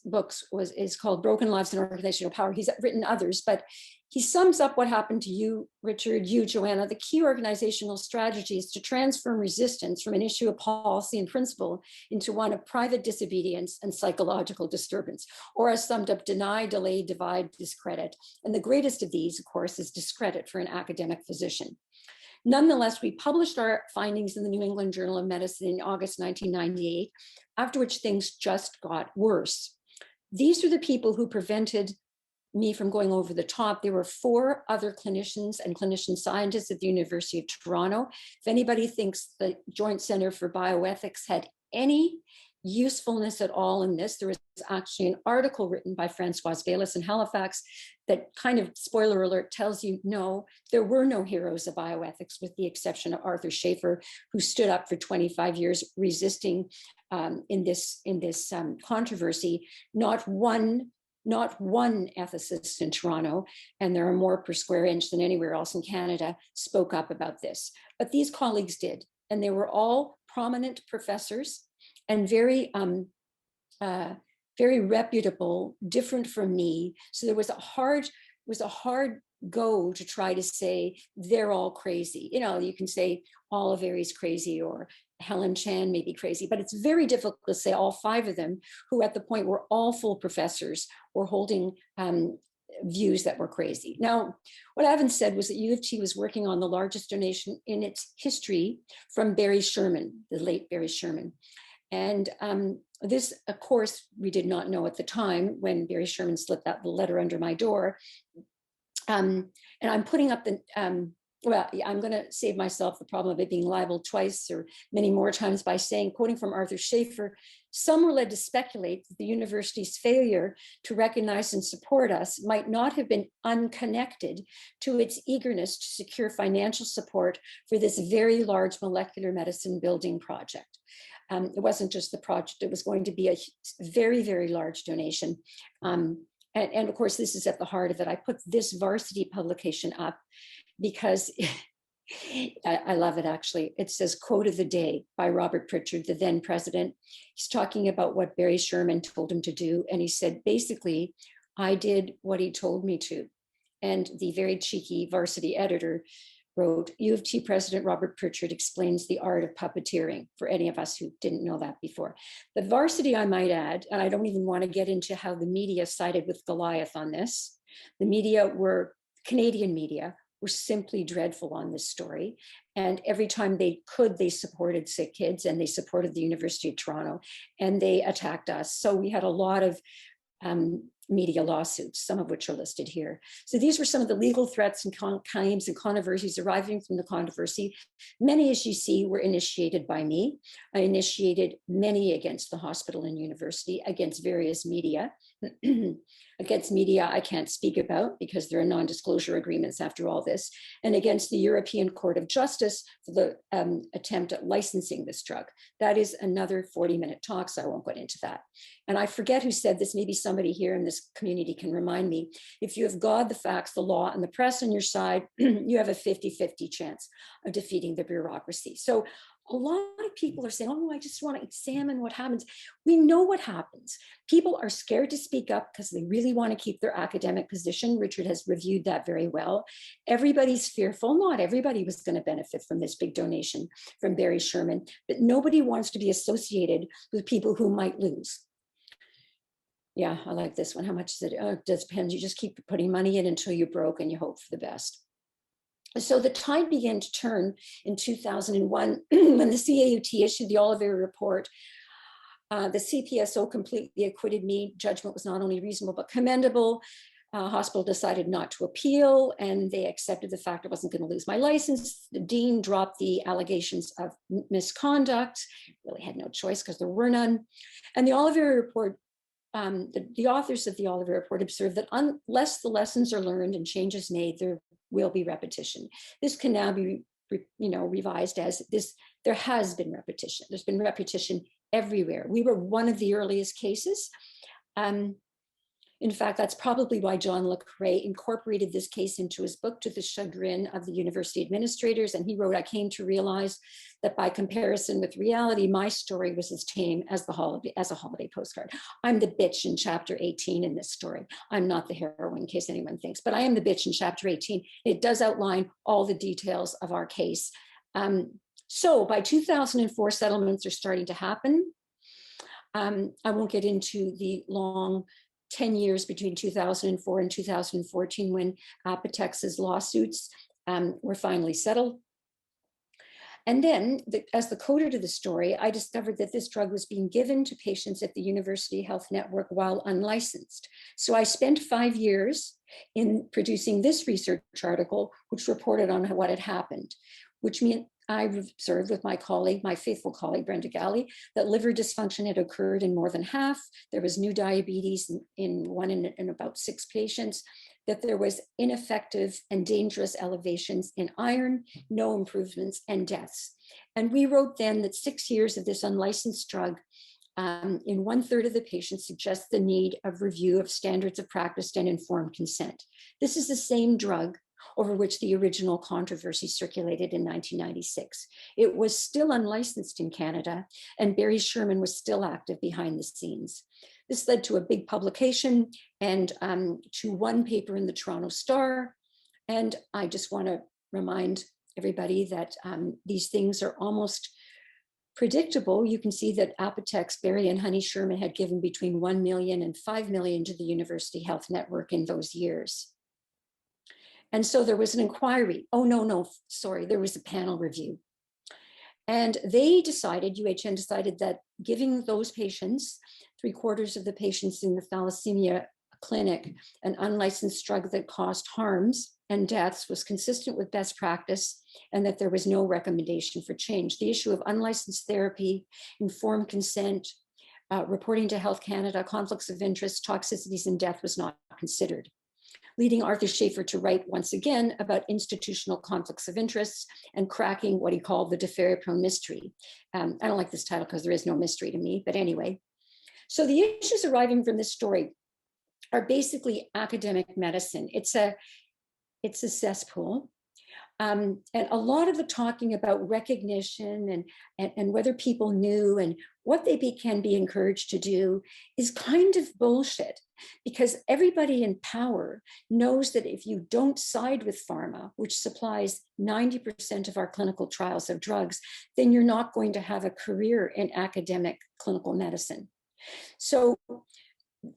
books is called Broken Lives and Organizational Power. He's written others, but he sums up what happened to you, Richard, you, Joanna. The key organizational strategy is to transform resistance from an issue of policy and principle into one of private disobedience and psychological disturbance, or as summed up, deny, delay, divide, discredit. And the greatest of these, of course, is discredit for an academic physician. Nonetheless, we published our findings in the New England Journal of Medicine in August 1998, after which things just got worse. These are the people who prevented me from going over the top. There were 4 other clinicians and clinician scientists at the University of Toronto. If anybody thinks the Joint Center for Bioethics had any usefulness at all in this, there was actually an article written by Françoise Bayless in Halifax that kind of, spoiler alert, tells you no, there were no heroes of bioethics with the exception of Arthur Schaeffer, who stood up for 25 years resisting in this controversy. Not one ethicist in Toronto, and there are more per square inch than anywhere else in Canada, spoke up about this. But these colleagues did, and they were all prominent professors and very reputable, different from me. So there was a hard go to try to say they're all crazy. You know, you can say Olivieri's crazy or Helen Chan may be crazy, but it's very difficult to say all 5 of them, who at the point were all full professors, were holding views that were crazy. Now, what I haven't said was that U of T was working on the largest donation in its history from Barry Sherman, the late Barry Sherman. And this, of course, we did not know at the time when Barry Sherman slipped that letter under my door. And I'm putting up the, well, I'm going to save myself the problem of it being libeled twice or many more times by saying, quoting from Arthur Schaeffer, some were led to speculate that the university's failure to recognize and support us might not have been unconnected to its eagerness to secure financial support for this very large molecular medicine building project. It wasn't just the project, it was going to be a very, very large donation. And of course, this is at the heart of it. I put this varsity publication up because I love it, actually. It says, quote of the day by Robert Pritchard, the then president. He's talking about what Barry Sherman told him to do. And he said, basically, I did what he told me to. And the very cheeky varsity editor wrote, U of T President Robert Pritchard explains the art of puppeteering, for any of us who didn't know that before. The varsity, I might add, and I don't even want to get into how the media sided with Goliath on this. The media were, Canadian media, were simply dreadful on this story. And every time they could, they supported sick kids and they supported the University of Toronto and they attacked us. So we had a lot of media lawsuits, some of which are listed here. So these were some of the legal threats and claims and controversies arising from the controversy. Many, as you see, were initiated by me. I initiated many against the hospital and university, against various media. Against media I can't speak about because there are non-disclosure agreements after all this, and against the European Court of Justice for the attempt at licensing this drug. That is another 40-minute talk, so I won't get into that. And I forget who said this, maybe somebody here in this community can remind me. If you have God, the facts, the law, and the press on your side, you have a 50-50 chance of defeating the bureaucracy. So a lot of people are saying, oh, I just want to examine what happens. We know what happens. People are scared to speak up because they really want to keep their academic position. Richard has reviewed that very well. Everybody's fearful. Not everybody was going to benefit from this big donation from Barry Sherman, but nobody wants to be associated with people who might lose. Yeah, I like this one. How much is it? Oh, it depends. You just keep putting money in until you're broke and you hope for the best. So the tide began to turn in 2001 when the CAUT issued the Olivieri report. The CPSO completely acquitted me. Judgment was not only reasonable, but commendable. Hospital decided not to appeal, and they accepted the fact I wasn't going to lose my license. The dean dropped the allegations of misconduct. Really had no choice because there were none. And the Olivieri report, the authors of the Olivieri report observed that unless the lessons are learned and changes made, there will be repetition. This can now be, revised as this. There has been repetition. There's been repetition everywhere. We were one of the earliest cases. In fact, that's probably why John Le Carre incorporated this case into his book, to the chagrin of the university administrators. And he wrote, I came to realize that by comparison with reality, my story was as tame as a holiday postcard. I'm the bitch in chapter 18 in this story. I'm not the heroine, in case anyone thinks, but I am the bitch in chapter 18. It does outline all the details of our case. So by 2004, settlements are starting to happen. I won't get into the long 10 years between 2004 and 2014 when Apotex's lawsuits were finally settled. And then, as the coder to the story, I discovered that this drug was being given to patients at the University Health Network while unlicensed. So I spent 5 years in producing this research article, which reported on what had happened, which meant I observed with my colleague, my faithful colleague, Brenda Galley, that liver dysfunction had occurred in more than half. There was new diabetes in about 6 patients, that there was ineffective and dangerous elevations in iron, no improvements, and deaths. And we wrote then that 6 years of this unlicensed drug in 1/3 of the patients suggests the need of review of standards of practice and informed consent. This is the same drug over which the original controversy circulated in 1996. It was still unlicensed in Canada, and Barry Sherman was still active behind the scenes. This led to a big publication and to one paper in the Toronto Star. And I just want to remind everybody that these things are almost predictable. You can see that Apotex, Barry, and Honey Sherman had given between 1 million and 5 million to the University Health Network in those years. And so there was an inquiry. Oh, no, sorry, there was a panel review. And they decided, UHN decided that giving those patients, 3/4 of the patients in the thalassemia clinic, an unlicensed drug that caused harms and deaths was consistent with best practice, and that there was no recommendation for change. The issue of unlicensed therapy, informed consent, reporting to Health Canada, conflicts of interest, toxicities, and death was not considered, leading Arthur Schaefer to write once again about institutional conflicts of interest and cracking what he called the Deferiprone mystery. I don't like this title because there is no mystery to me, but anyway. So the issues arriving from this story are basically academic medicine. It's a cesspool. And a lot of the talking about recognition and whether people knew and what they can be encouraged to do is kind of bullshit, because everybody in power knows that if you don't side with pharma, which supplies 90% of our clinical trials of drugs, then you're not going to have a career in academic clinical medicine. So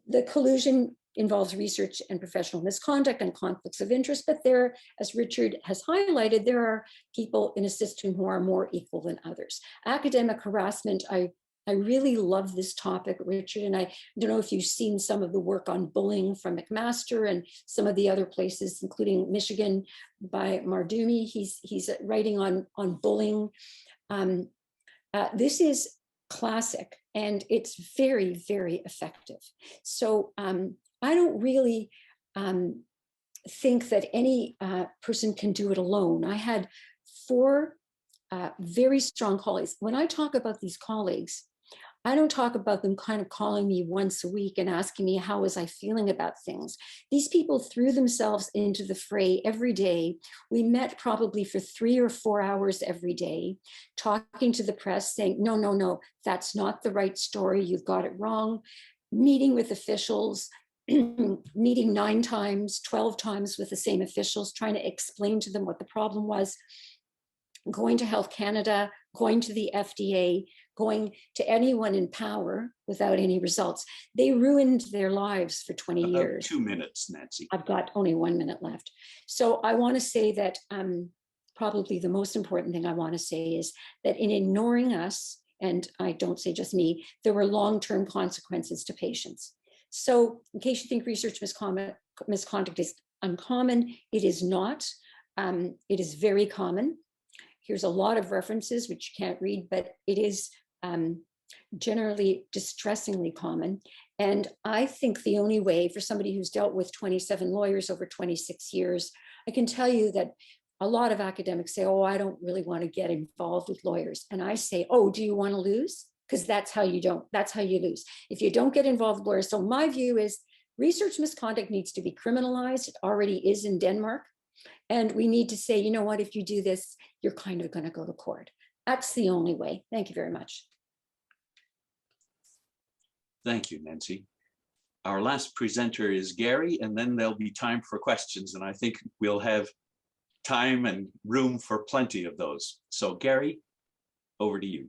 the collusion involves research and professional misconduct and conflicts of interest, but there, as Richard has highlighted, there are people in a system who are more equal than others. Academic harassment, I really love this topic, Richard, and I don't know if you've seen some of the work on bullying from McMaster and some of the other places, including Michigan by Mardumi. He's writing on bullying. This is classic, and it's very, very effective. So I don't really think that any person can do it alone. I had 4 very strong colleagues. When I talk about these colleagues, I don't talk about them kind of calling me once a week and asking me how was I feeling about things. These people threw themselves into the fray every day. We met probably for 3 or 4 hours every day, talking to the press saying, no, no, no, that's not the right story. You've got it wrong. Meeting with officials, meeting 9 times, 12 times with the same officials, trying to explain to them what the problem was, going to Health Canada, going to the FDA, going to anyone in power without any results. They ruined their lives for 20 About years. 2 minutes, Nancy. I've got only 1 minute left. So I want to say that probably the most important thing I want to say is that in ignoring us, and I don't say just me, there were long-term consequences to patients. So in case you think research misconduct is uncommon, it is not. It is very common. Here's a lot of references, which you can't read, but it is generally distressingly common. And I think the only way for somebody who's dealt with 27 lawyers over 26 years, I can tell you that a lot of academics say, oh, I don't really want to get involved with lawyers. And I say, oh, do you want to lose? Because that's how you lose. If you don't get involved with lawyers. So my view is research misconduct needs to be criminalized. It already is in Denmark. And we need to say, you know what, if you do this, you're kind of going to go to court. That's the only way. Thank you very much. Thank you, Nancy. Our last presenter is Garry, and then there'll be time for questions. And I think we'll have time and room for plenty of those. So Garry, over to you.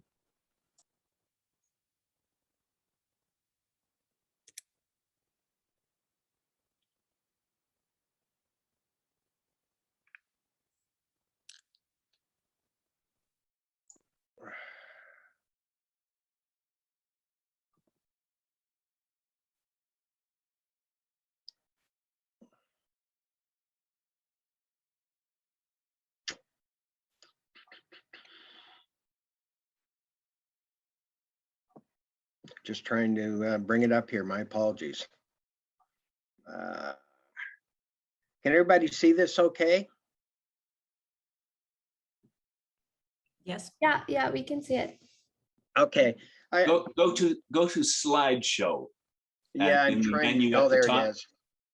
Just trying to bring it up here. My apologies. Can everybody see this okay? Yes. Yeah, we can see it. Okay. Go to slideshow. Yeah, and I'm in the trying. menu Oh, at the there top. it is.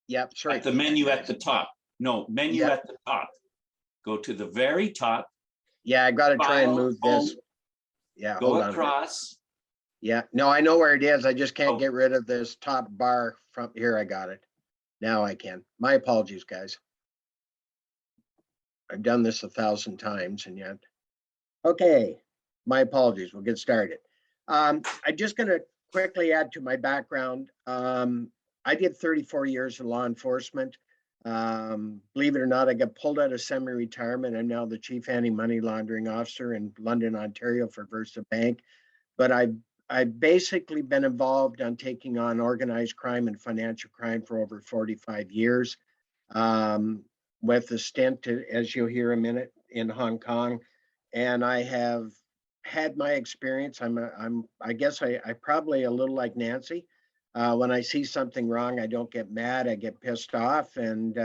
Yep, sorry. At the menu at the top. No, menu Yep. at the top. Go to the very top. Yeah, I got to try and File, move this. home, Yeah, go hold on. across. Yeah, no, I know where it is. I just can't Oh. get rid of this top bar from here. I got it. Now I can. My apologies, guys. I've done this 1,000 times and yet. Okay, my apologies. We'll get started. I'm just going to quickly add to my background. I did 34 years in law enforcement. Believe it or not, I got pulled out of semi-retirement. I'm now the chief anti-money laundering officer in London, Ontario for Versabank. But I've basically been involved on taking on organized crime and financial crime for over 45 years. With a stint, as you'll hear in a minute, in Hong Kong. And I have had my experience. I guess I probably a little like Nancy. When I see something wrong, I don't get mad, I get pissed off, and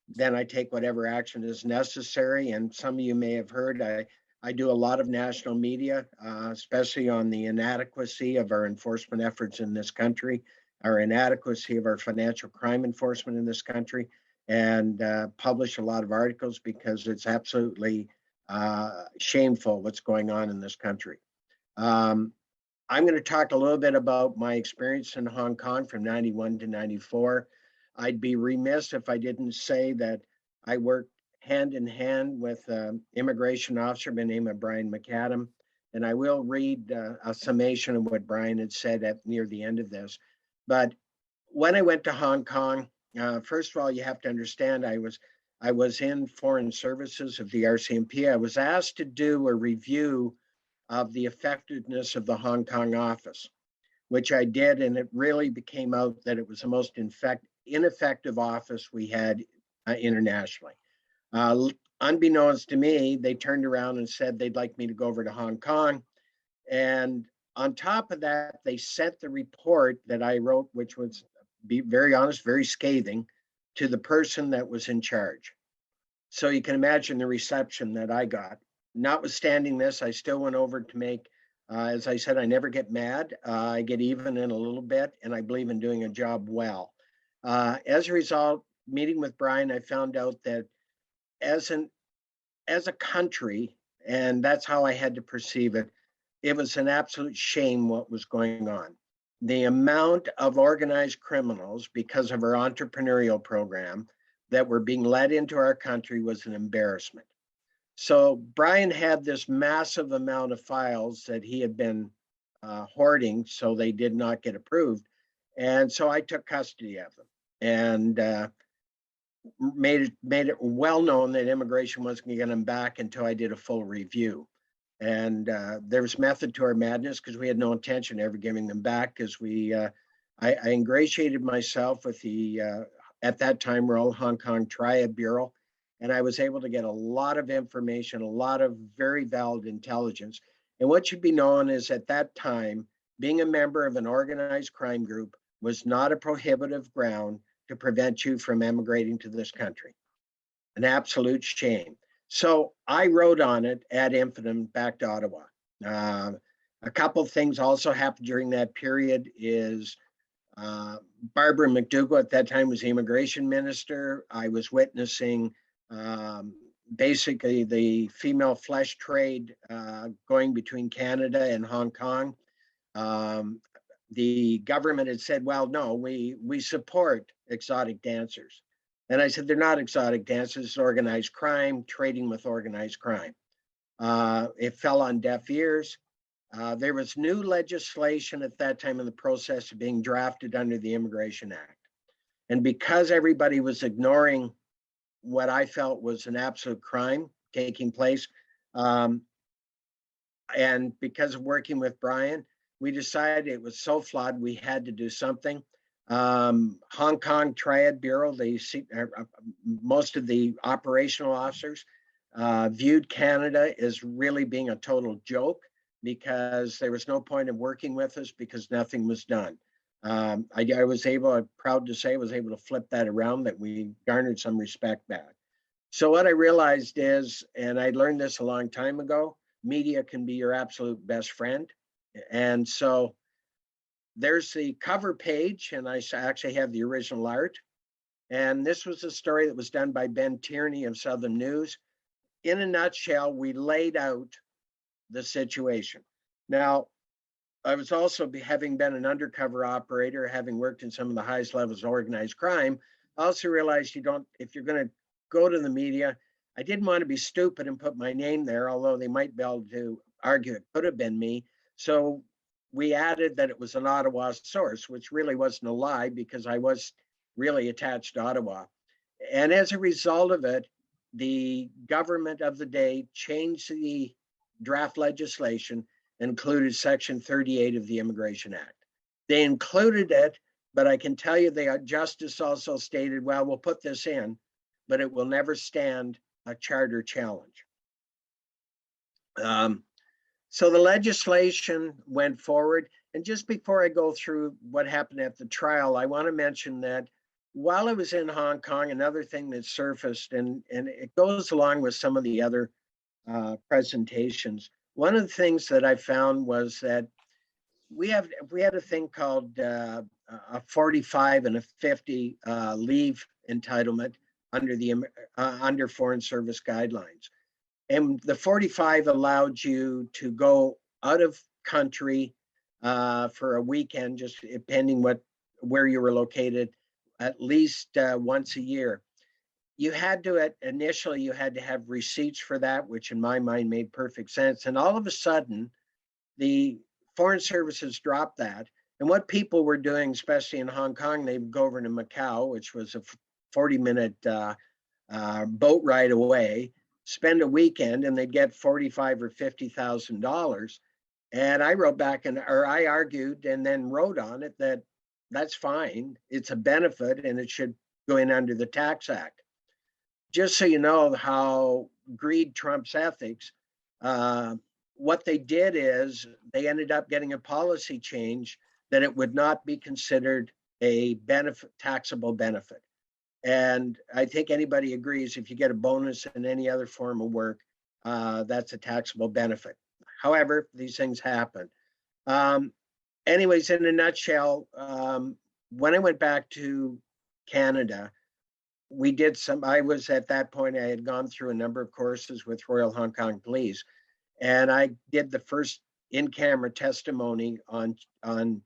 then I take whatever action is necessary. And some of you may have heard, I do a lot of national media, especially on the inadequacy of our enforcement efforts in this country, our inadequacy of our financial crime enforcement in this country, and publish a lot of articles because it's absolutely shameful what's going on in this country. I'm going to talk a little bit about my experience in Hong Kong from 91 to 94. I'd be remiss if I didn't say that I worked hand in hand with an immigration officer by the name of Brian McAdam. And I will read a summation of what Brian had said near the end of this. But when I went to Hong Kong, first of all, you have to understand I was in foreign services of the RCMP. I was asked to do a review of the effectiveness of the Hong Kong office, which I did, and it really became out that it was the most ineffective office we had internationally. Unbeknownst to me, they turned around and said they'd like me to go over to Hong Kong. And on top of that, they sent the report that I wrote, which was, be very honest, very scathing, to the person that was in charge. So you can imagine the reception that I got. Notwithstanding this, I still went over to make As I said, I never get mad. I get even in a little bit, and I believe in doing a job well. As a result, meeting with Brian, I found out that as a country, and that's how I had to perceive it, it was an absolute shame what was going on. The amount of organized criminals, because of our entrepreneurial program, that were being led into our country was an embarrassment. So Brian had this massive amount of files that he had been hoarding, so they did not get approved. And so I took custody of them and made it well known that immigration wasn't going to get them back until I did a full review. And there was method to our madness because we had no intention of ever giving them back, because I ingratiated myself with the at that time Royal Hong Kong Triad Bureau, and I was able to get a lot of information, a lot of very valid intelligence. And what should be known is at that time, being a member of an organized crime group was not a prohibitive ground to prevent you from emigrating to this country. An absolute shame. So I wrote on it ad infinitum back to Ottawa. A couple of things also happened during that period is Barbara McDougall at that time was the immigration minister. I was witnessing basically the female flesh trade going between Canada and Hong Kong. The government had said, well, no, we support exotic dancers. And I said, they're not exotic dancers, it's organized crime, trading with organized crime. It fell on deaf ears. There was new legislation at that time in the process of being drafted under the Immigration Act. And because everybody was ignoring what I felt was an absolute crime taking place, and because of working with Brian, we decided it was so flawed we had to do something. Hong Kong Triad Bureau, most of the operational officers viewed Canada as really being a total joke because there was no point in working with us because nothing was done. I'm proud to say I was able to flip that around, that we garnered some respect back. So what I realized is, and I learned this a long time ago, media can be your absolute best friend. And so there's the cover page, and I actually have the original art. And this was a story that was done by Ben Tierney of Southern News. In a nutshell, we laid out the situation. Now, I was also, having been an undercover operator, having worked in some of the highest levels of organized crime, I also realized if you're going to go to the media, I didn't want to be stupid and put my name there, although they might be able to argue it could have been me. So we added that it was an Ottawa source, which really wasn't a lie because I was really attached to Ottawa. And as a result of it, the government of the day changed the draft legislation, included Section 38 of the Immigration Act. They included it, but I can tell you the justice also stated, well, we'll put this in, but it will never stand a charter challenge. So the legislation went forward. And just before I go through what happened at the trial, I want to mention that while I was in Hong Kong, another thing that surfaced, and it goes along with some of the other presentations, one of the things that I found was that we had a thing called a 45 and a 50 leave entitlement under Foreign Service guidelines. And the 45 allowed you to go out of country for a weekend, just depending where you were located, at least once a year. You had to, initially, you had to have receipts for that, which in my mind made perfect sense. And all of a sudden, the foreign services dropped that. And what people were doing, especially in Hong Kong, they would go over to Macau, which was a 40-minute boat ride away, spend a weekend, and they'd get $45,000 or $50,000. And I wrote back, I argued and then wrote on it that that's fine. It's a benefit and it should go in under the Tax Act. Just so you know how greed trumps ethics, what they did is they ended up getting a policy change that it would not be considered a taxable benefit. And I think anybody agrees if you get a bonus in any other form of work, that's a taxable benefit. However, these things happen. Anyways, in a nutshell, when I went back to Canada, I was at that point, I had gone through a number of courses with Royal Hong Kong Police, and I did the first in-camera testimony on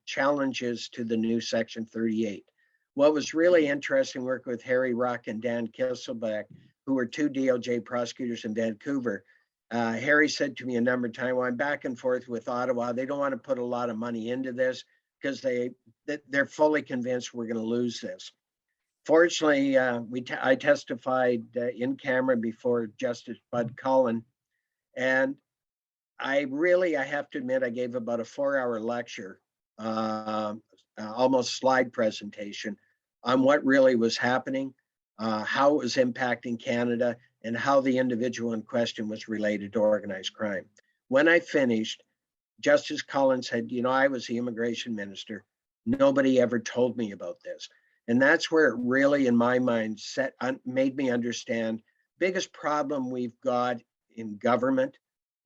challenges to the new Section 38. What was really interesting, working with Harry Ruck and Dan Kisselbeck, who were two DOJ prosecutors in Vancouver. Harry said to me a number of times, well, I'm back and forth with Ottawa. They don't want to put a lot of money into this because they're fully convinced we're going to lose this. Fortunately, I testified in camera before Justice Bud Cullen, and I have to admit, I gave about a 4-hour lecture, almost slide presentation on what really was happening, how it was impacting Canada, and how the individual in question was related to organized crime. When I finished, Justice Cullen said, you know, I was the immigration minister. Nobody ever told me about this. And that's where it really, in my mind, made me understand biggest problem we've got in government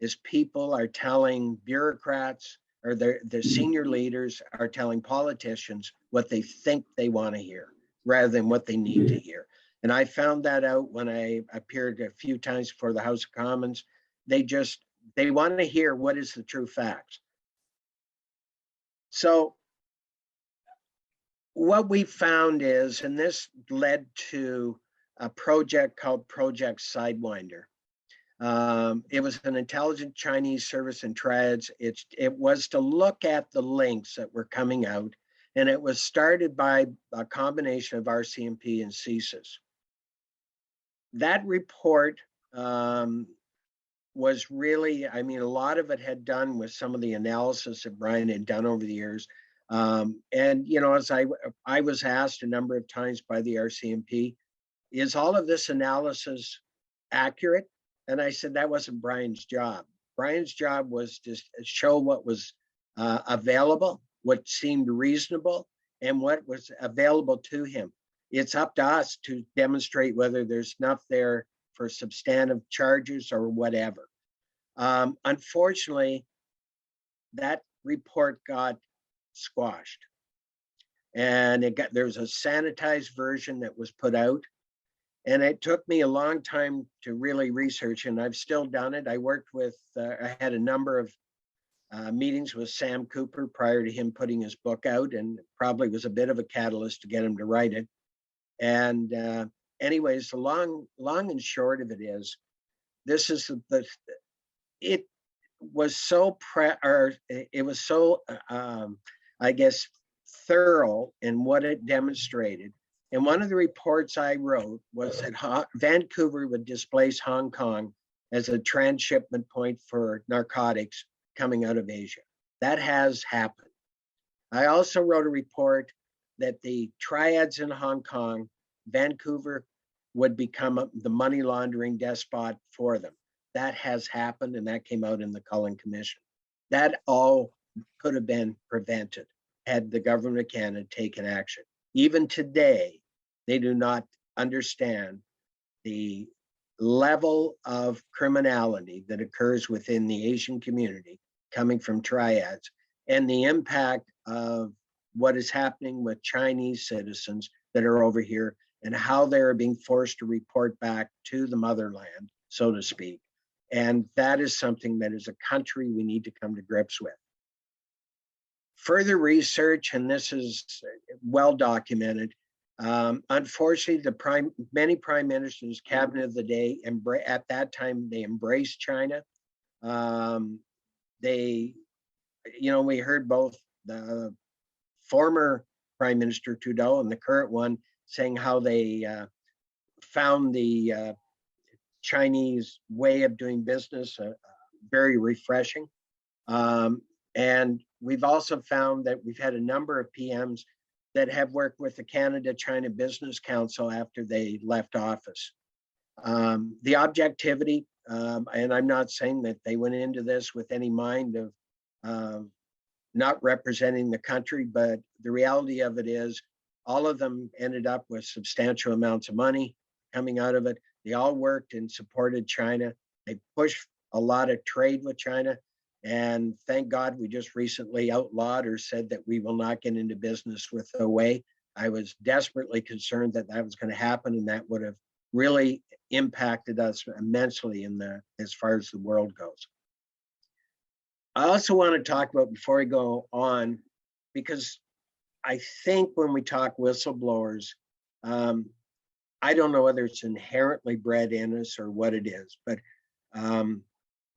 is people are telling bureaucrats or the senior leaders are telling politicians what they think they want to hear rather than what they need to hear. And I found that out when I appeared a few times before the House of Commons. They want to hear what is the true facts. So what we found is, and this led to a project called Project Sidewinder. It was an intelligent Chinese service in triads. It was to look at the links that were coming out, and it was started by a combination of RCMP and CSIS. That report was really, I mean, a lot of it had done with some of the analysis that Brian had done over the years. And, you know, as I was asked a number of times by the RCMP, is all of this analysis accurate? And I said, that wasn't Brian's job. Brian's job was to show what was available, what seemed reasonable, and what was available to him. It's up to us to demonstrate whether there's enough there for substantive charges or whatever. Unfortunately, that report got squashed. And there's a sanitized version that was put out. And it took me a long time to really research, and I've still done it. I worked with, I had a number of meetings with Sam Cooper prior to him putting his book out, and probably was a bit of a catalyst to get him to write it. And anyways, the long and short of it is, this is it was so I guess, thorough in what it demonstrated. And one of the reports I wrote was that Vancouver would displace Hong Kong as a transshipment point for narcotics coming out of Asia. That has happened. I also wrote a report that the triads in Hong Kong, Vancouver would become the money laundering despot for them. That has happened, and that came out in the Cullen Commission. That all could have been prevented had the government of Canada taken action. Even today, they do not understand the level of criminality that occurs within the Asian community coming from triads and the impact of what is happening with Chinese citizens that are over here and how they're being forced to report back to the motherland, so to speak. And that is something that as a country we need to come to grips with. Further research, and this is well documented, unfortunately, many prime ministers, cabinet of the day, at that time, they embraced China. We heard both the former Prime Minister Trudeau and the current one saying how they found the Chinese way of doing business very refreshing. And we've also found that we've had a number of PMs that have worked with the Canada-China Business Council after they left office. The objectivity, and I'm not saying that they went into this with any mind of not representing the country, but the reality of it is all of them ended up with substantial amounts of money coming out of it. They all worked and supported China. They pushed a lot of trade with China. And thank God we just recently outlawed or said that we will not get into business with OA. I was desperately concerned that that was going to happen, and that would have really impacted us immensely in as far as the world goes. I also want to talk about, before I go on, because I think when we talk whistleblowers, I don't know whether it's inherently bred in us or what it is, but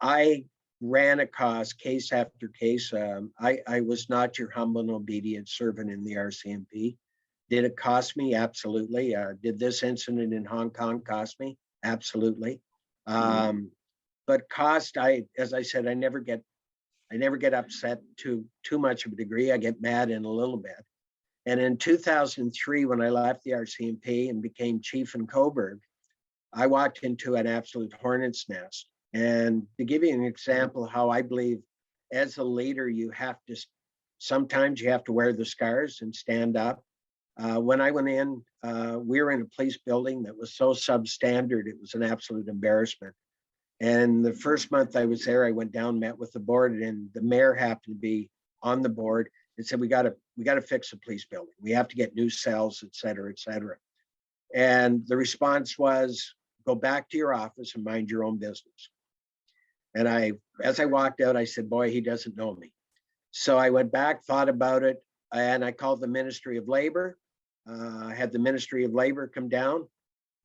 I ran across case after case. I was not your humble and obedient servant in the RCMP. Did it cost me? Absolutely. Did this incident in Hong Kong cost me? Absolutely. But cost, as I said, I never get upset to too much of a degree. I get mad in a little bit. And in 2003, when I left the RCMP and became chief in Coburg, I walked into an absolute hornet's nest. And to give you an example how I believe as a leader, sometimes you have to wear the scars and stand up. When I went in, we were in a police building that was so substandard, it was an absolute embarrassment. And the first month I was there, I went down, met with the board, and the mayor happened to be on the board and said, we got to fix the police building. We have to get new cells, et cetera, et cetera. And the response was, go back to your office and mind your own business. And as I walked out, I said, boy, he doesn't know me. So I went back, thought about it, and I called the Ministry of Labor. I had the Ministry of Labor come down,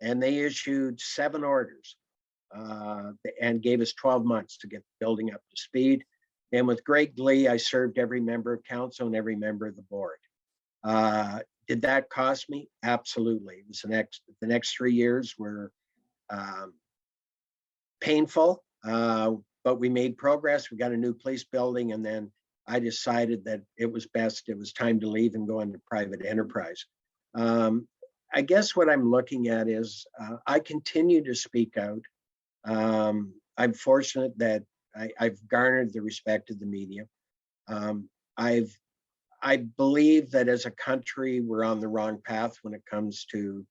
and they issued 7 orders and gave us 12 months to get the building up to speed. And with great glee, I served every member of council and every member of the board. Did that cost me? Absolutely. It was the next 3 years were painful, but we made progress. We got a new police building, and then I decided that it was time to leave and go into private enterprise. I guess what I'm looking at is I continue to speak out. I'm fortunate that I've garnered the respect of the media. I believe that as a country, we're on the wrong path when it comes to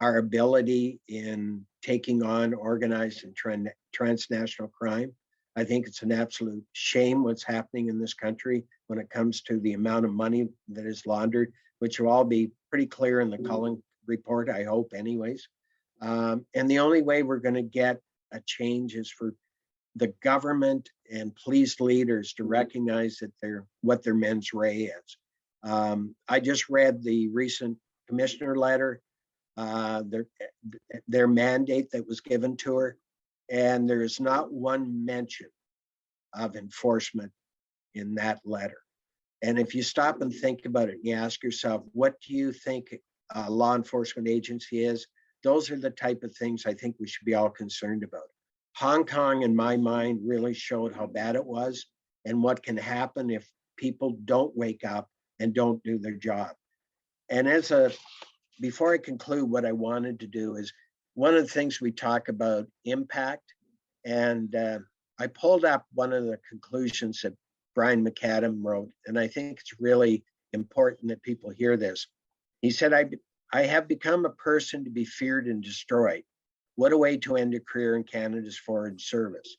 our ability in taking on organized and transnational crime. I think it's an absolute shame what's happening in this country when it comes to the amount of money that is laundered, which will all be pretty clear in the Cullen report, I hope anyways. And the only way we're going to get a change is for the government and police leaders to recognize that what their mens rea is. I just read the recent commissioner letter, their mandate that was given to her, and there is not one mention of enforcement in that letter. And if you stop and think about it, and you ask yourself, what do you think a law enforcement agency is? Those are the type of things I think we should be all concerned about. Hong Kong, in my mind, really showed how bad it was and what can happen if people don't wake up and don't do their job. And before I conclude, what I wanted to do is, one of the things we talk about impact, and I pulled up one of the conclusions that Brian McAdam wrote, and I think it's really important that people hear this. He said, I have become a person to be feared and destroyed. What a way to end a career in Canada's foreign service.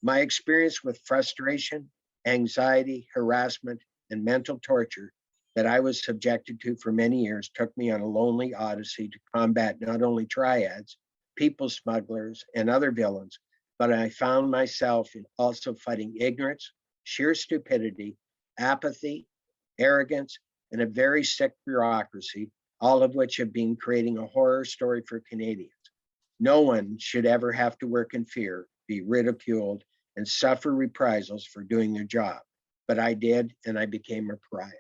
My experience with frustration, anxiety, harassment, and mental torture that I was subjected to for many years took me on a lonely odyssey to combat not only triads, people smugglers, and other villains, but I found myself also fighting ignorance, sheer stupidity, apathy, arrogance, and a very sick bureaucracy, all of which have been creating a horror story for Canadians. No one should ever have to work in fear, be ridiculed, and suffer reprisals for doing their job. But I did, and I became a pariah.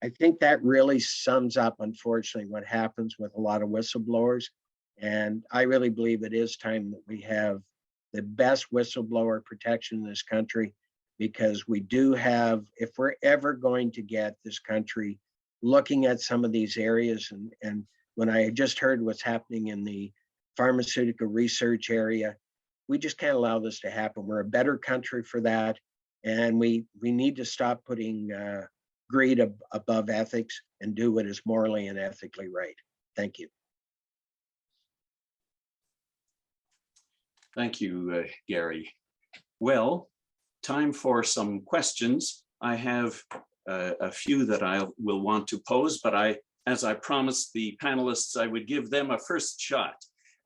I think that really sums up, unfortunately, what happens with a lot of whistleblowers. And I really believe it is time that we have the best whistleblower protection in this country, because we do have, if we're ever going to get this country looking at some of these areas, and when I just heard what's happening in the pharmaceutical research area, we just can't allow this to happen. We're a better country for that. And we need to stop putting greed above ethics and do what is morally and ethically right. Thank you. Thank you, Garry. Well, time for some questions. I have a few that I will want to pose, but as I promised the panelists, I would give them a first shot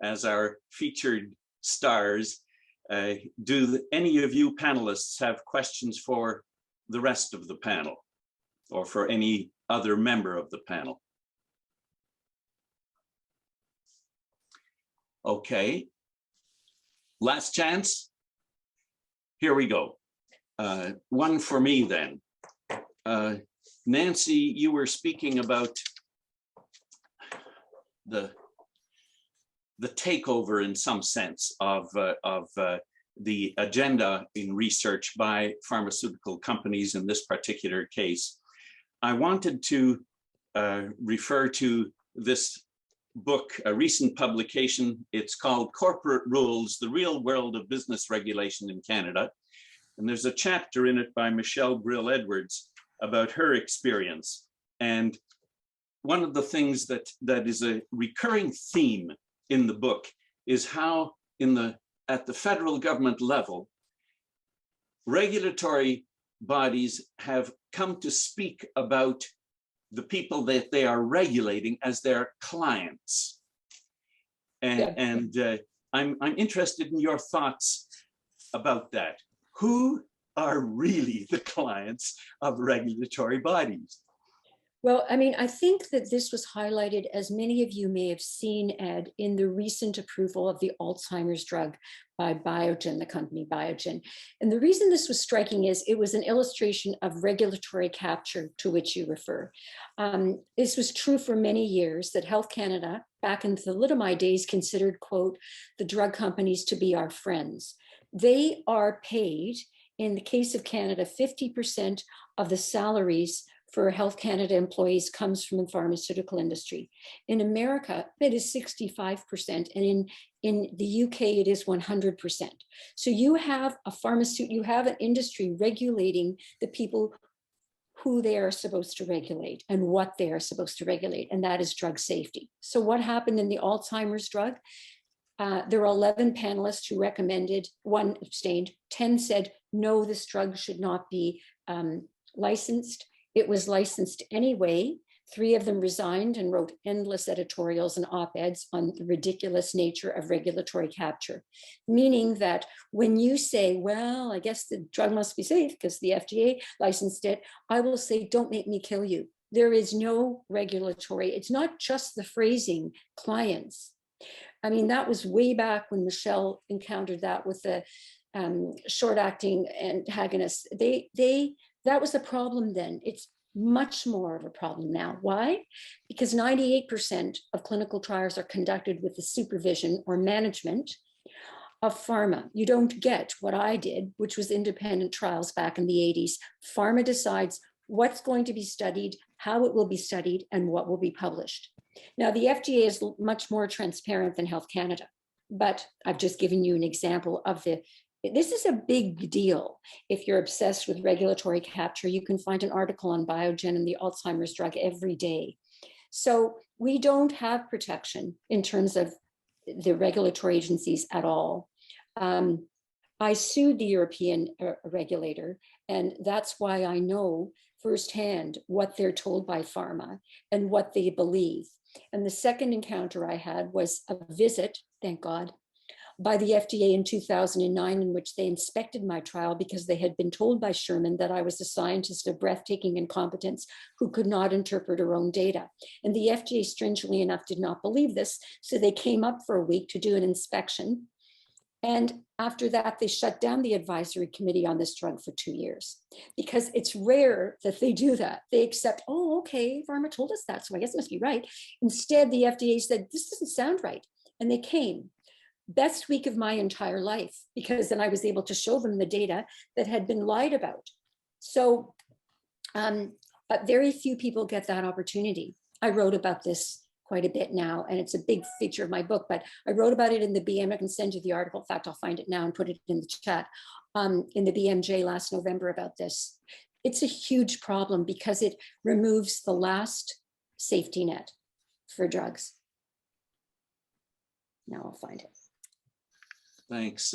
as our featured stars. Do any of you panelists have questions for the rest of the panel or for any other member of the panel? Okay, last chance. Here we go. One for me then. Nancy, you were speaking about the takeover in some sense of the agenda in research by pharmaceutical companies in this particular case. I wanted to refer to this book, a recent publication. It's called Corporate Rules, The Real World of Business Regulation in Canada. And there's a chapter in it by Michelle Brill-Edwards about her experience. And one of the things that is a recurring theme in the book is how at the federal government level, regulatory bodies have come to speak about the people that they are regulating as their clients. And I'm interested in your thoughts about that. Who are really the clients of regulatory bodies? Well, I mean, I think that this was highlighted, as many of you may have seen, Ed, in the recent approval of the Alzheimer's drug by Biogen, the company Biogen. And the reason this was striking is it was an illustration of regulatory capture to which you refer. This was true for many years, that Health Canada, back in the thalidomide days, considered, quote, the drug companies to be our friends. They are paid, in the case of Canada, 50% of the salaries for Health Canada employees comes from the pharmaceutical industry. In America, it is 65%, and in the UK, it is 100%. So you have you have an industry regulating the people who they are supposed to regulate and what they are supposed to regulate, and that is drug safety. So what happened in the Alzheimer's drug? There were 11 panelists who recommended, 1 abstained, 10 said, no, this drug should not be licensed. It was licensed anyway. 3 of them resigned and wrote endless editorials and op-eds on the ridiculous nature of regulatory capture, meaning that when you say, well, I guess the drug must be safe because the FDA licensed it, I will say, don't make me kill you. There is no regulatory, it's not just the phrasing, clients. I mean, that was way back when Michelle encountered that with the short-acting antagonists. That was a problem then. It's much more of a problem now. Why? Because 98% of clinical trials are conducted with the supervision or management of pharma. You don't get what I did, which was independent trials back in the 80s. Pharma decides what's going to be studied, how it will be studied, and what will be published. Now, the FDA is much more transparent than Health Canada, but I've just given you an example of this is a big deal. If you're obsessed with regulatory capture, you can find an article on Biogen and the Alzheimer's drug every day. So we don't have protection in terms of the regulatory agencies at all. I sued the European regulator, and that's why I know firsthand what they're told by pharma and what they believe. And the second encounter I had was a visit, thank God, by the FDA in 2009, in which they inspected my trial because they had been told by Sherman that I was a scientist of breathtaking incompetence who could not interpret her own data. And the FDA, strangely enough, did not believe this. So they came up for a week to do an inspection. And after that, they shut down the advisory committee on this drug for 2 years, because it's rare that they do that. They accept, oh, okay, pharma told us that, so I guess it must be right. Instead, the FDA said, this doesn't sound right. And they came. Best week of my entire life, because then I was able to show them the data that had been lied about. So but very few people get that opportunity. I wrote about this quite a bit now, and it's a big feature of my book, but I wrote about it in the BM. I can send you the article. In fact, I'll find it now and put it in the chat, in the BMJ last November about this. It's a huge problem because it removes the last safety net for drugs. Now I'll find it. Thanks.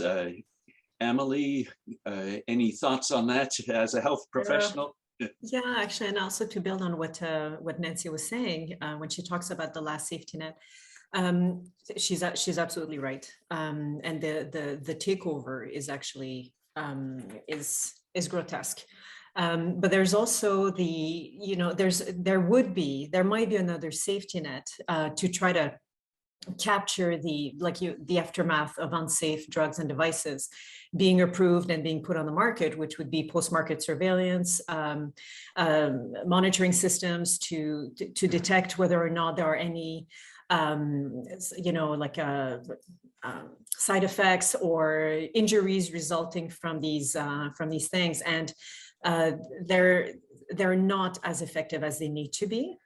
Amelie, any thoughts on that as a health professional? Yeah, actually, and also to build on what Nancy was saying when she talks about the last safety net, she's absolutely right. And the takeover is actually is grotesque. But there's also there might be another safety net to try to capture the aftermath of unsafe drugs and devices being approved and being put on the market, which would be post-market surveillance, monitoring systems to detect whether or not there are any side effects or injuries resulting from these things, and they're not as effective as they need to be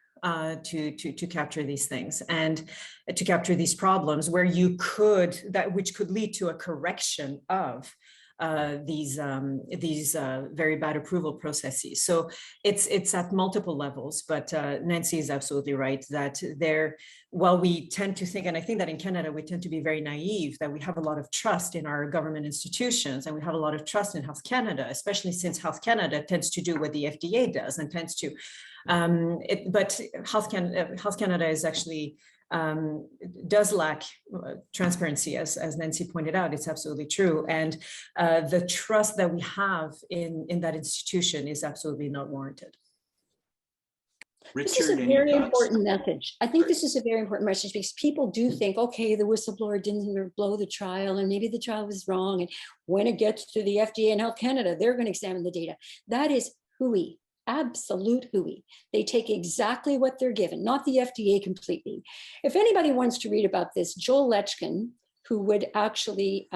to capture these things and to capture these problems where which could lead to a correction of these very bad approval processes. So it's at multiple levels, but Nancy is absolutely right that while we tend to think, and I think that in Canada, we tend to be very naive, that we have a lot of trust in our government institutions and we have a lot of trust in Health Canada, especially since Health Canada tends to do what the FDA does and tends to, but Health Canada is actually does lack transparency, as Nancy pointed out. It's absolutely true. And the trust that we have in that institution is absolutely not warranted. This is a very important message. I think this is a very important message because people do think, okay, the whistleblower didn't blow the trial and maybe the trial was wrong. And when it gets to the FDA and Health Canada, they're going to examine the data. That is hooey. Absolute hooey. They take exactly what they're given, not the FDA completely. If anybody wants to read about this, Joel Lechkin, who would actually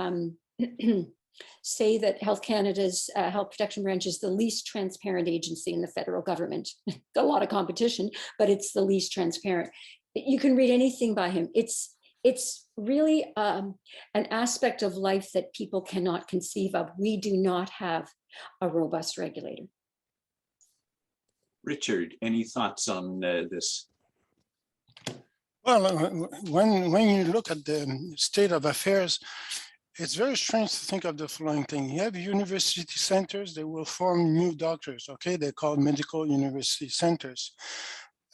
say that Health Canada's Health Protection Branch is the least transparent agency in the federal government. Got a lot of competition, but it's the least transparent. You can read anything by him. It's really an aspect of life that people cannot conceive of. We do not have a robust regulator. Richard, any thoughts on this? Well, when you look at the state of affairs, it's very strange to think of the following thing. You have university centers, they will form new doctors, okay? They're called medical university centers.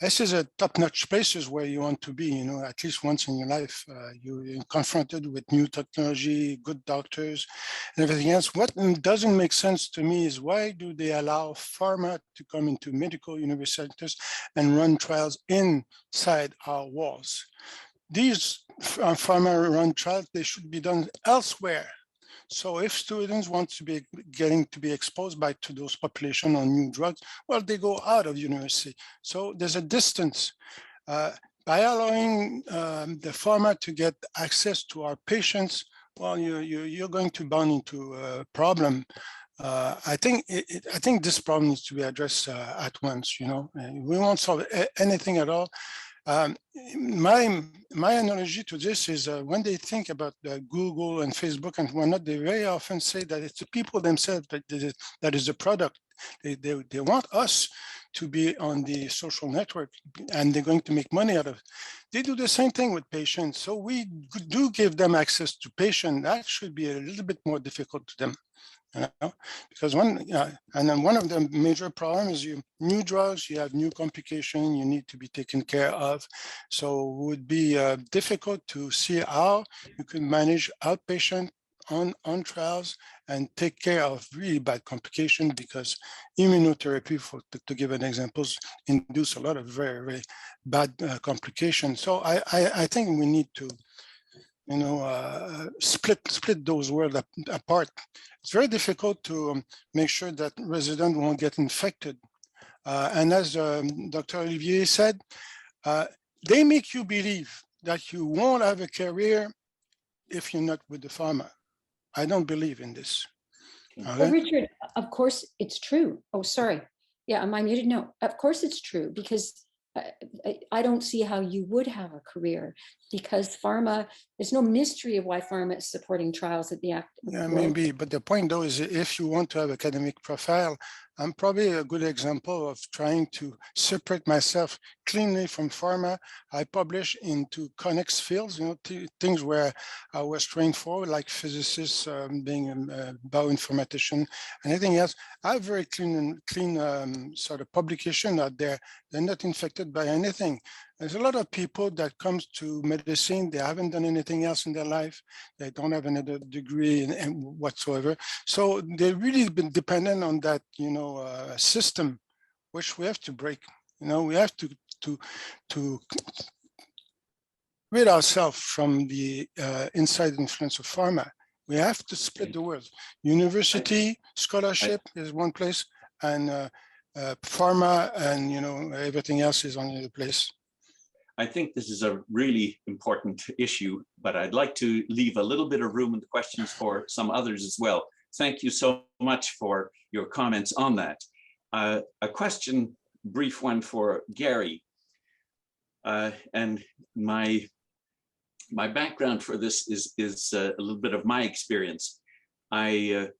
This is a top-notch places where you want to be, at least once in your life. You're confronted with new technology, good doctors, and everything else. What doesn't make sense to me is why do they allow pharma to come into medical university centers and run trials inside our walls? These pharma-run trials, they should be done elsewhere. So if students want to be getting to be exposed to those population on new drugs, well, they go out of university. So there's a distance. By allowing the pharma to get access to our patients, well, you're going to run into a problem. I think this problem needs to be addressed at once. We won't solve anything at all. My analogy to this is when they think about Google and Facebook and whatnot, they very often say that it's the people themselves that is the product. They want us to be on the social network and they're going to make money out of it. They do the same thing with patients. So we do give them access to patients. That should be a little bit more difficult to them. Because one of the major problems is new drugs, you have new complications you need to be taken care of. So it would be difficult to see how you can manage outpatient on trials and take care of really bad complications, because immunotherapy, to give an example, induce a lot of very, very bad complications. So I think we need to split those worlds apart. It's very difficult to make sure that residents won't get infected. And as Dr. Olivieri said, they make you believe that you won't have a career if you're not with the pharma. I don't believe in this. Okay? Well, Richard, of course it's true. Oh, sorry. Yeah, am I muted? No, of course it's true, because I don't see how you would have a career, because pharma, there's no mystery of why pharma is supporting trials at the act. Yeah, maybe, but the point though is if you want to have academic profile, I'm probably a good example of trying to separate myself cleanly from pharma. I publish into connects fields, things where I was trained for, like physicists, being a bioinformatician, anything else. I have very clean sort of publication out there. They're not infected by anything. There's a lot of people that comes to medicine, they haven't done anything else in their life. They don't have another degree in whatsoever. So they've really been dependent on that, system, which we have to break. We have to rid ourselves from the inside influence of pharma. We have to split the world. University, scholarship is one place, and pharma and everything else is on the other place. I think this is a really important issue, but I'd like to leave a little bit of room in the questions for some others as well. Thank you so much for your comments on that. A question, brief one for Garry. And my background for this is a little bit of my experience. My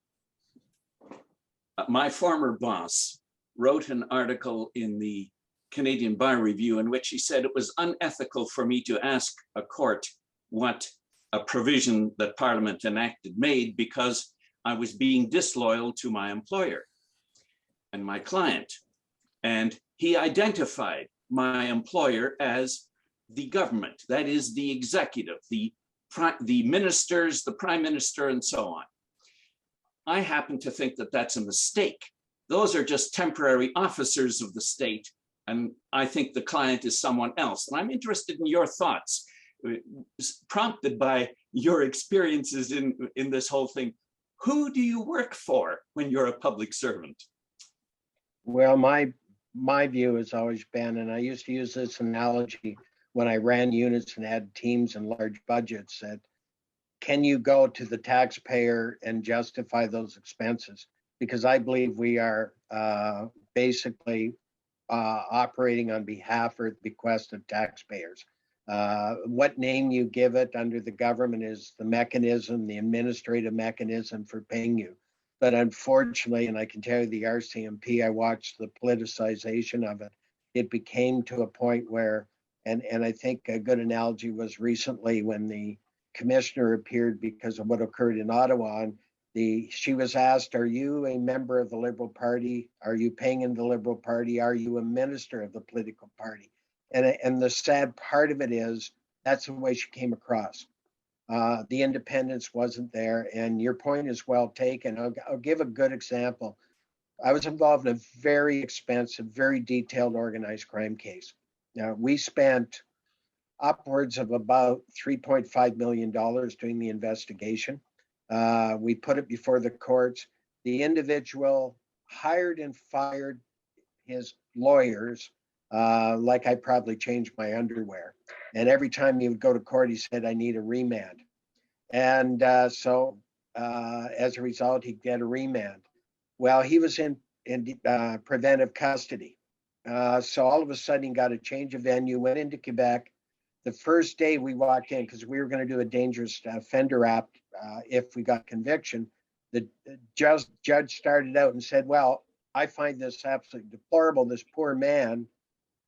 former boss wrote an article in the Canadian Bar Review in which he said it was unethical for me to ask a court what a provision that Parliament enacted made, because I was being disloyal to my employer and my client. And he identified my employer as the government, that is the executive, the ministers, the prime minister, and so on. I happen to think that that's a mistake. Those are just temporary officers of the state, and I think the client is someone else. And I'm interested in your thoughts, prompted by your experiences in this whole thing. Who do you work for when you're a public servant? Well, my view has always been, and I used to use this analogy when I ran units and had teams and large budgets, that can you go to the taxpayer and justify those expenses? Because I believe we are basically operating on behalf or bequest of taxpayers. What name you give it under the government is the mechanism, the administrative mechanism for paying you. But unfortunately, and I can tell you the RCMP, I watched the politicization of it. It became to a point where, and I think a good analogy was recently when the commissioner appeared because of what occurred in Ottawa, and she was asked, are you a member of the Liberal Party? Are you paying in the Liberal Party? Are you a minister of the political party? And the sad part of it is that's the way she came across. The independence wasn't there, and your point is well taken. I'll give a good example. I was involved in a very expensive, very detailed organized crime case. Now, we spent upwards of about $3.5 million doing the investigation. We put it before the courts. The individual hired and fired his lawyers like I probably changed my underwear. And every time he would go to court, he said, I need a remand. And so as a result, he'd get a remand. Well, he was in preventive custody. So all of a sudden, he got a change of venue, went into Quebec. The first day we walked in, because we were going to do a dangerous offender act if we got conviction, the judge started out and said, well, I find this absolutely deplorable. This poor man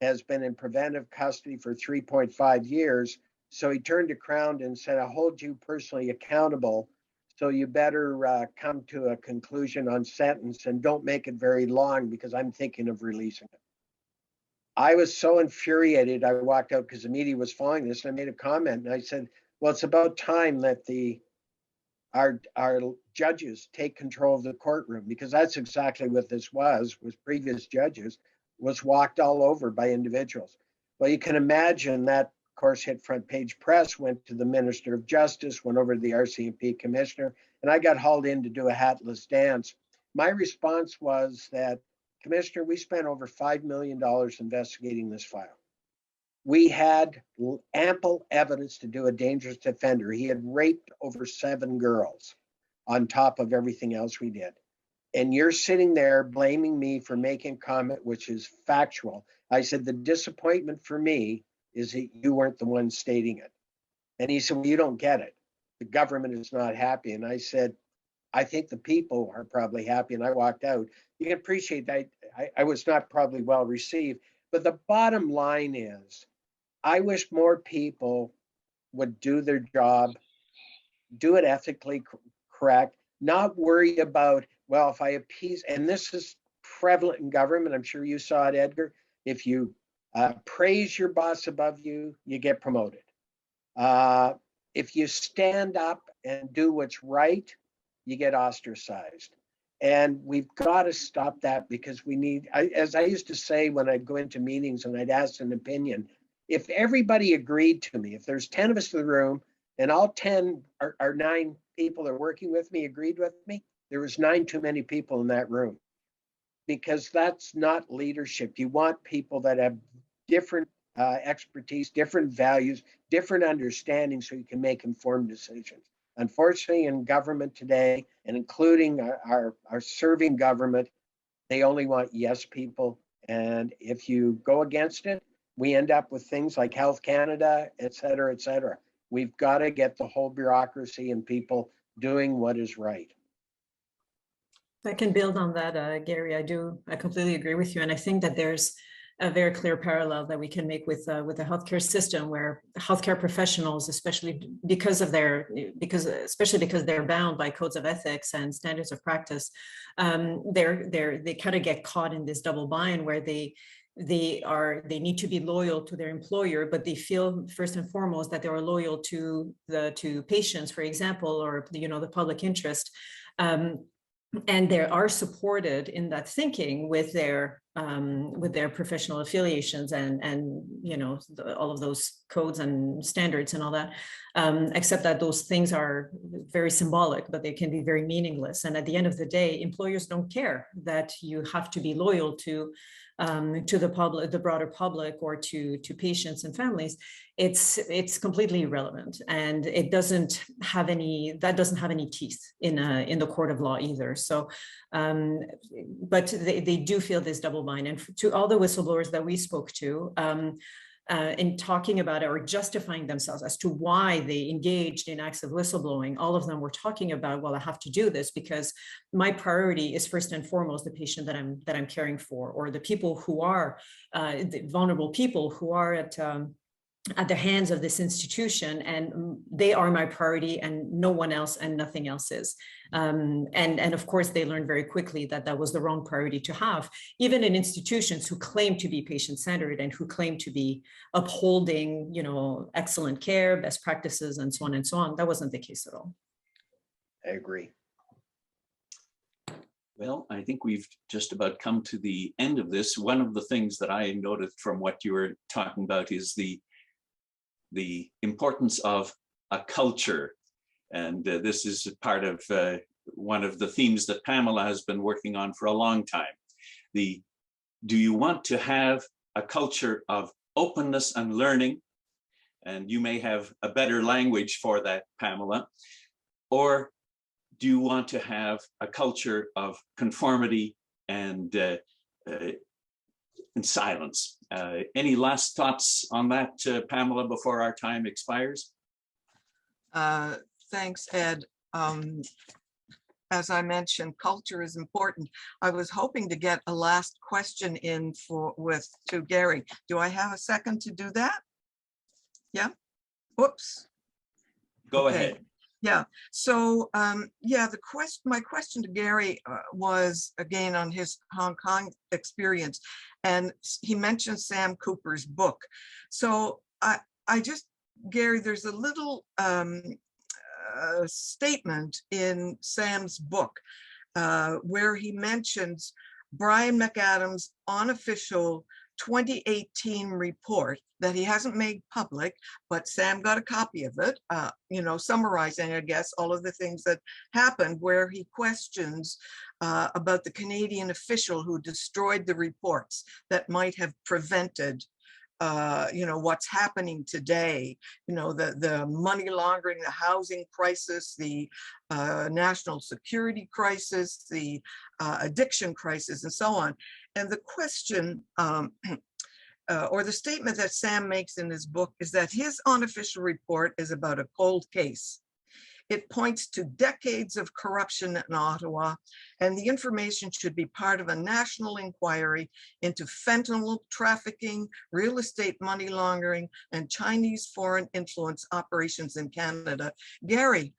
has been in preventive custody for 3.5 years. So he turned to Crown and said, I hold you personally accountable. So you better come to a conclusion on sentence and don't make it very long, because I'm thinking of releasing it. I was so infuriated. I walked out because the media was following this, and I made a comment, and I said, well, it's about time that our judges take control of the courtroom, because that's exactly what this was previous judges was walked all over by individuals. Well, you can imagine that, of course, hit front page press, went to the Minister of Justice, went over to the RCMP commissioner, and I got hauled in to do a hatless dance. My response was that, Commissioner, we spent over $5 million investigating this file. We had ample evidence to do a dangerous offender. He had raped over 7 girls on top of everything else we did. And you're sitting there blaming me for making a comment which is factual. I said, the disappointment for me is that you weren't the one stating it. And he said, well, you don't get it. The government is not happy. And I said, I think the people are probably happy, and I walked out. You can appreciate that I was not probably well received, but the bottom line is, I wish more people would do their job, do it ethically correct, not worry about, well, if I appease, and this is prevalent in government, I'm sure you saw it, Edgar, if you praise your boss above you, you get promoted. If you stand up and do what's right, you get ostracized. And we've got to stop that, because we need, as I used to say when I'd go into meetings and I'd ask an opinion, if everybody agreed to me, if there's 10 of us in the room and all 10 or 9 people that are working with me agreed with me, there was 9 too many people in that room, because that's not leadership. You want people that have different expertise, different values, different understanding, so you can make informed decisions. Unfortunately, in government today, and including our serving government, they only want yes people. And if you go against it, we end up with things like Health Canada, et cetera, et cetera. We've got to get the whole bureaucracy and people doing what is right. I can build on that, Gary. I completely agree with you. And I think that there's a very clear parallel that we can make with the healthcare system, where healthcare professionals, especially because they're bound by codes of ethics and standards of practice, they kind of get caught in this double bind where they need to be loyal to their employer, but they feel first and foremost that they are loyal to patients, for example, or the public interest. And they are supported in that thinking with their professional affiliations and all of those codes and standards and all that, except that those things are very symbolic, but they can be very meaningless. And at the end of the day, employers don't care that you have to be loyal to the public, the broader public, or to patients and families. It's completely irrelevant, and it doesn't have any teeth in the court of law either. So, but they do feel this double bind. And to all the whistleblowers that we spoke to, in talking about it or justifying themselves as to why they engaged in acts of whistleblowing, all of them were talking about, well, I have to do this because my priority is first and foremost the patient that I'm caring for, or the people who are the vulnerable people who are at the hands of this institution, and they are my priority, and no one else and nothing else is. And of course, they learned very quickly that was the wrong priority to have, even in institutions who claim to be patient-centered and who claim to be upholding, excellent care, best practices, and so on and so on. That wasn't the case at all. I agree. Well, I think we've just about come to the end of this. One of the things that I noted from what you were talking about is the importance of a culture. And this is part of one of the themes that Pamela has been working on for a long time. Do you want to have a culture of openness and learning? And you may have a better language for that, Pamela. Or do you want to have a culture of conformity and silence? Any last thoughts on that, Pamela, before our time expires? Thanks, Ed. As I mentioned, culture is important. I was hoping to get a last question in to Garry. Do I have a second to do that? Yeah. Whoops. Go Okay. ahead. Yeah. So yeah, my question to Garry was again on his Hong Kong experience, and he mentioned Sam Cooper's book. So Garry, there's a little statement in Sam's book where he mentions Brian McAdams' unofficial 2018 report that he hasn't made public, but Sam got a copy of it, summarizing, I guess, all of the things that happened, where he questions about the Canadian official who destroyed the reports that might have prevented what's happening today, the money laundering, the housing crisis, the national security crisis, the addiction crisis, and so on. And the question or the statement that Sam makes in his book is that his unofficial report is about a cold case. It points to decades of corruption in Ottawa, and the information should be part of a national inquiry into fentanyl trafficking, real estate money laundering, and Chinese foreign influence operations in Canada. Garry,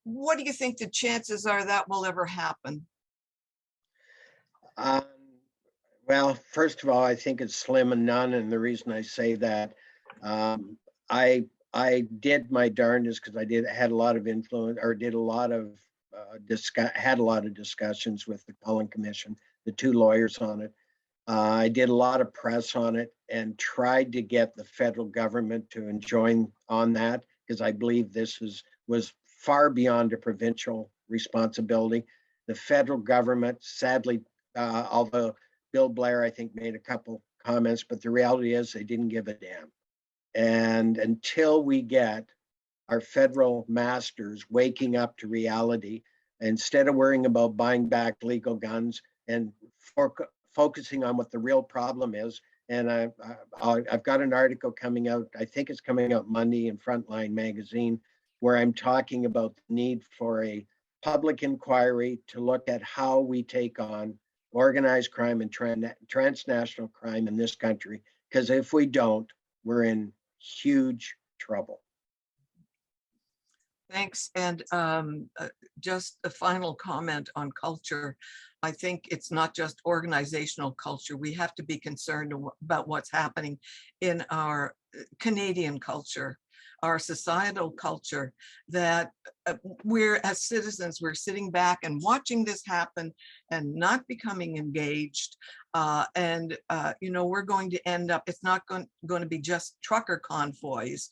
what do you think the chances are that will ever happen? Well, first of all, I think it's slim and none, and the reason I say that, I did my darndest because I had a lot of influence, or did a lot of had a lot of discussions with the Cullen Commission, the two lawyers on it. I did a lot of press on it and tried to get the federal government to join on that, because I believe this was far beyond a provincial responsibility. The federal government, sadly, although Bill Blair, I think, made a couple comments, but the reality is they didn't give a damn. And until we get our federal masters waking up to reality, instead of worrying about buying back legal guns and focusing on what the real problem is. And I've got an article coming out, I think it's coming out Monday in Frontline magazine, where I'm talking about the need for a public inquiry to look at how we take on organized crime and transnational crime in this country. Because if we don't, we're in huge trouble. Thanks. And just a final comment on culture. I think it's not just organizational culture. We have to be concerned about what's happening in our Canadian culture, our societal culture, that we're, as citizens, we're sitting back and watching this happen and not becoming engaged. You know, we're going to end up, it's not going to be just trucker convoys.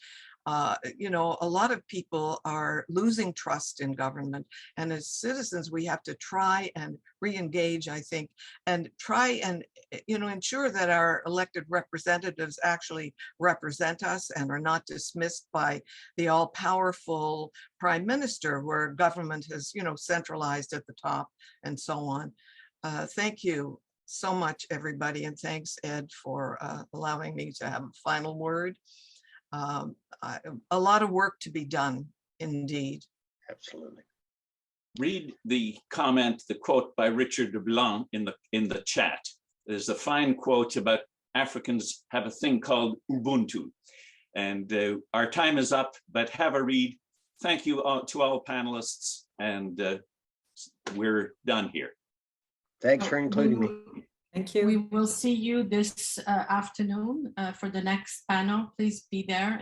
You know, a lot of people are losing trust in government, and as citizens, we have to try and re-engage, I think, and try and, you know, ensure that our elected representatives actually represent us and are not dismissed by the all-powerful prime minister, where government has, you know, centralized at the top and so on. Thank you so much, everybody, and thanks, Ed, for allowing me to have a final word. A lot of work to be done, indeed. Absolutely. Read the comment, the quote by Richard de Blanc in the chat. There's a fine quote about Africans have a thing called Ubuntu. And our time is up, but have a read. Thank you to all panelists, and we're done here. Thanks for including me. Thank you. We will see you this afternoon for the next panel. Please be there.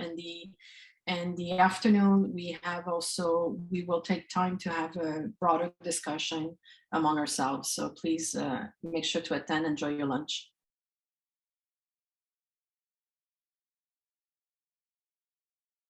And the afternoon, we will take time to have a broader discussion among ourselves. So please make sure to attend. Enjoy your lunch.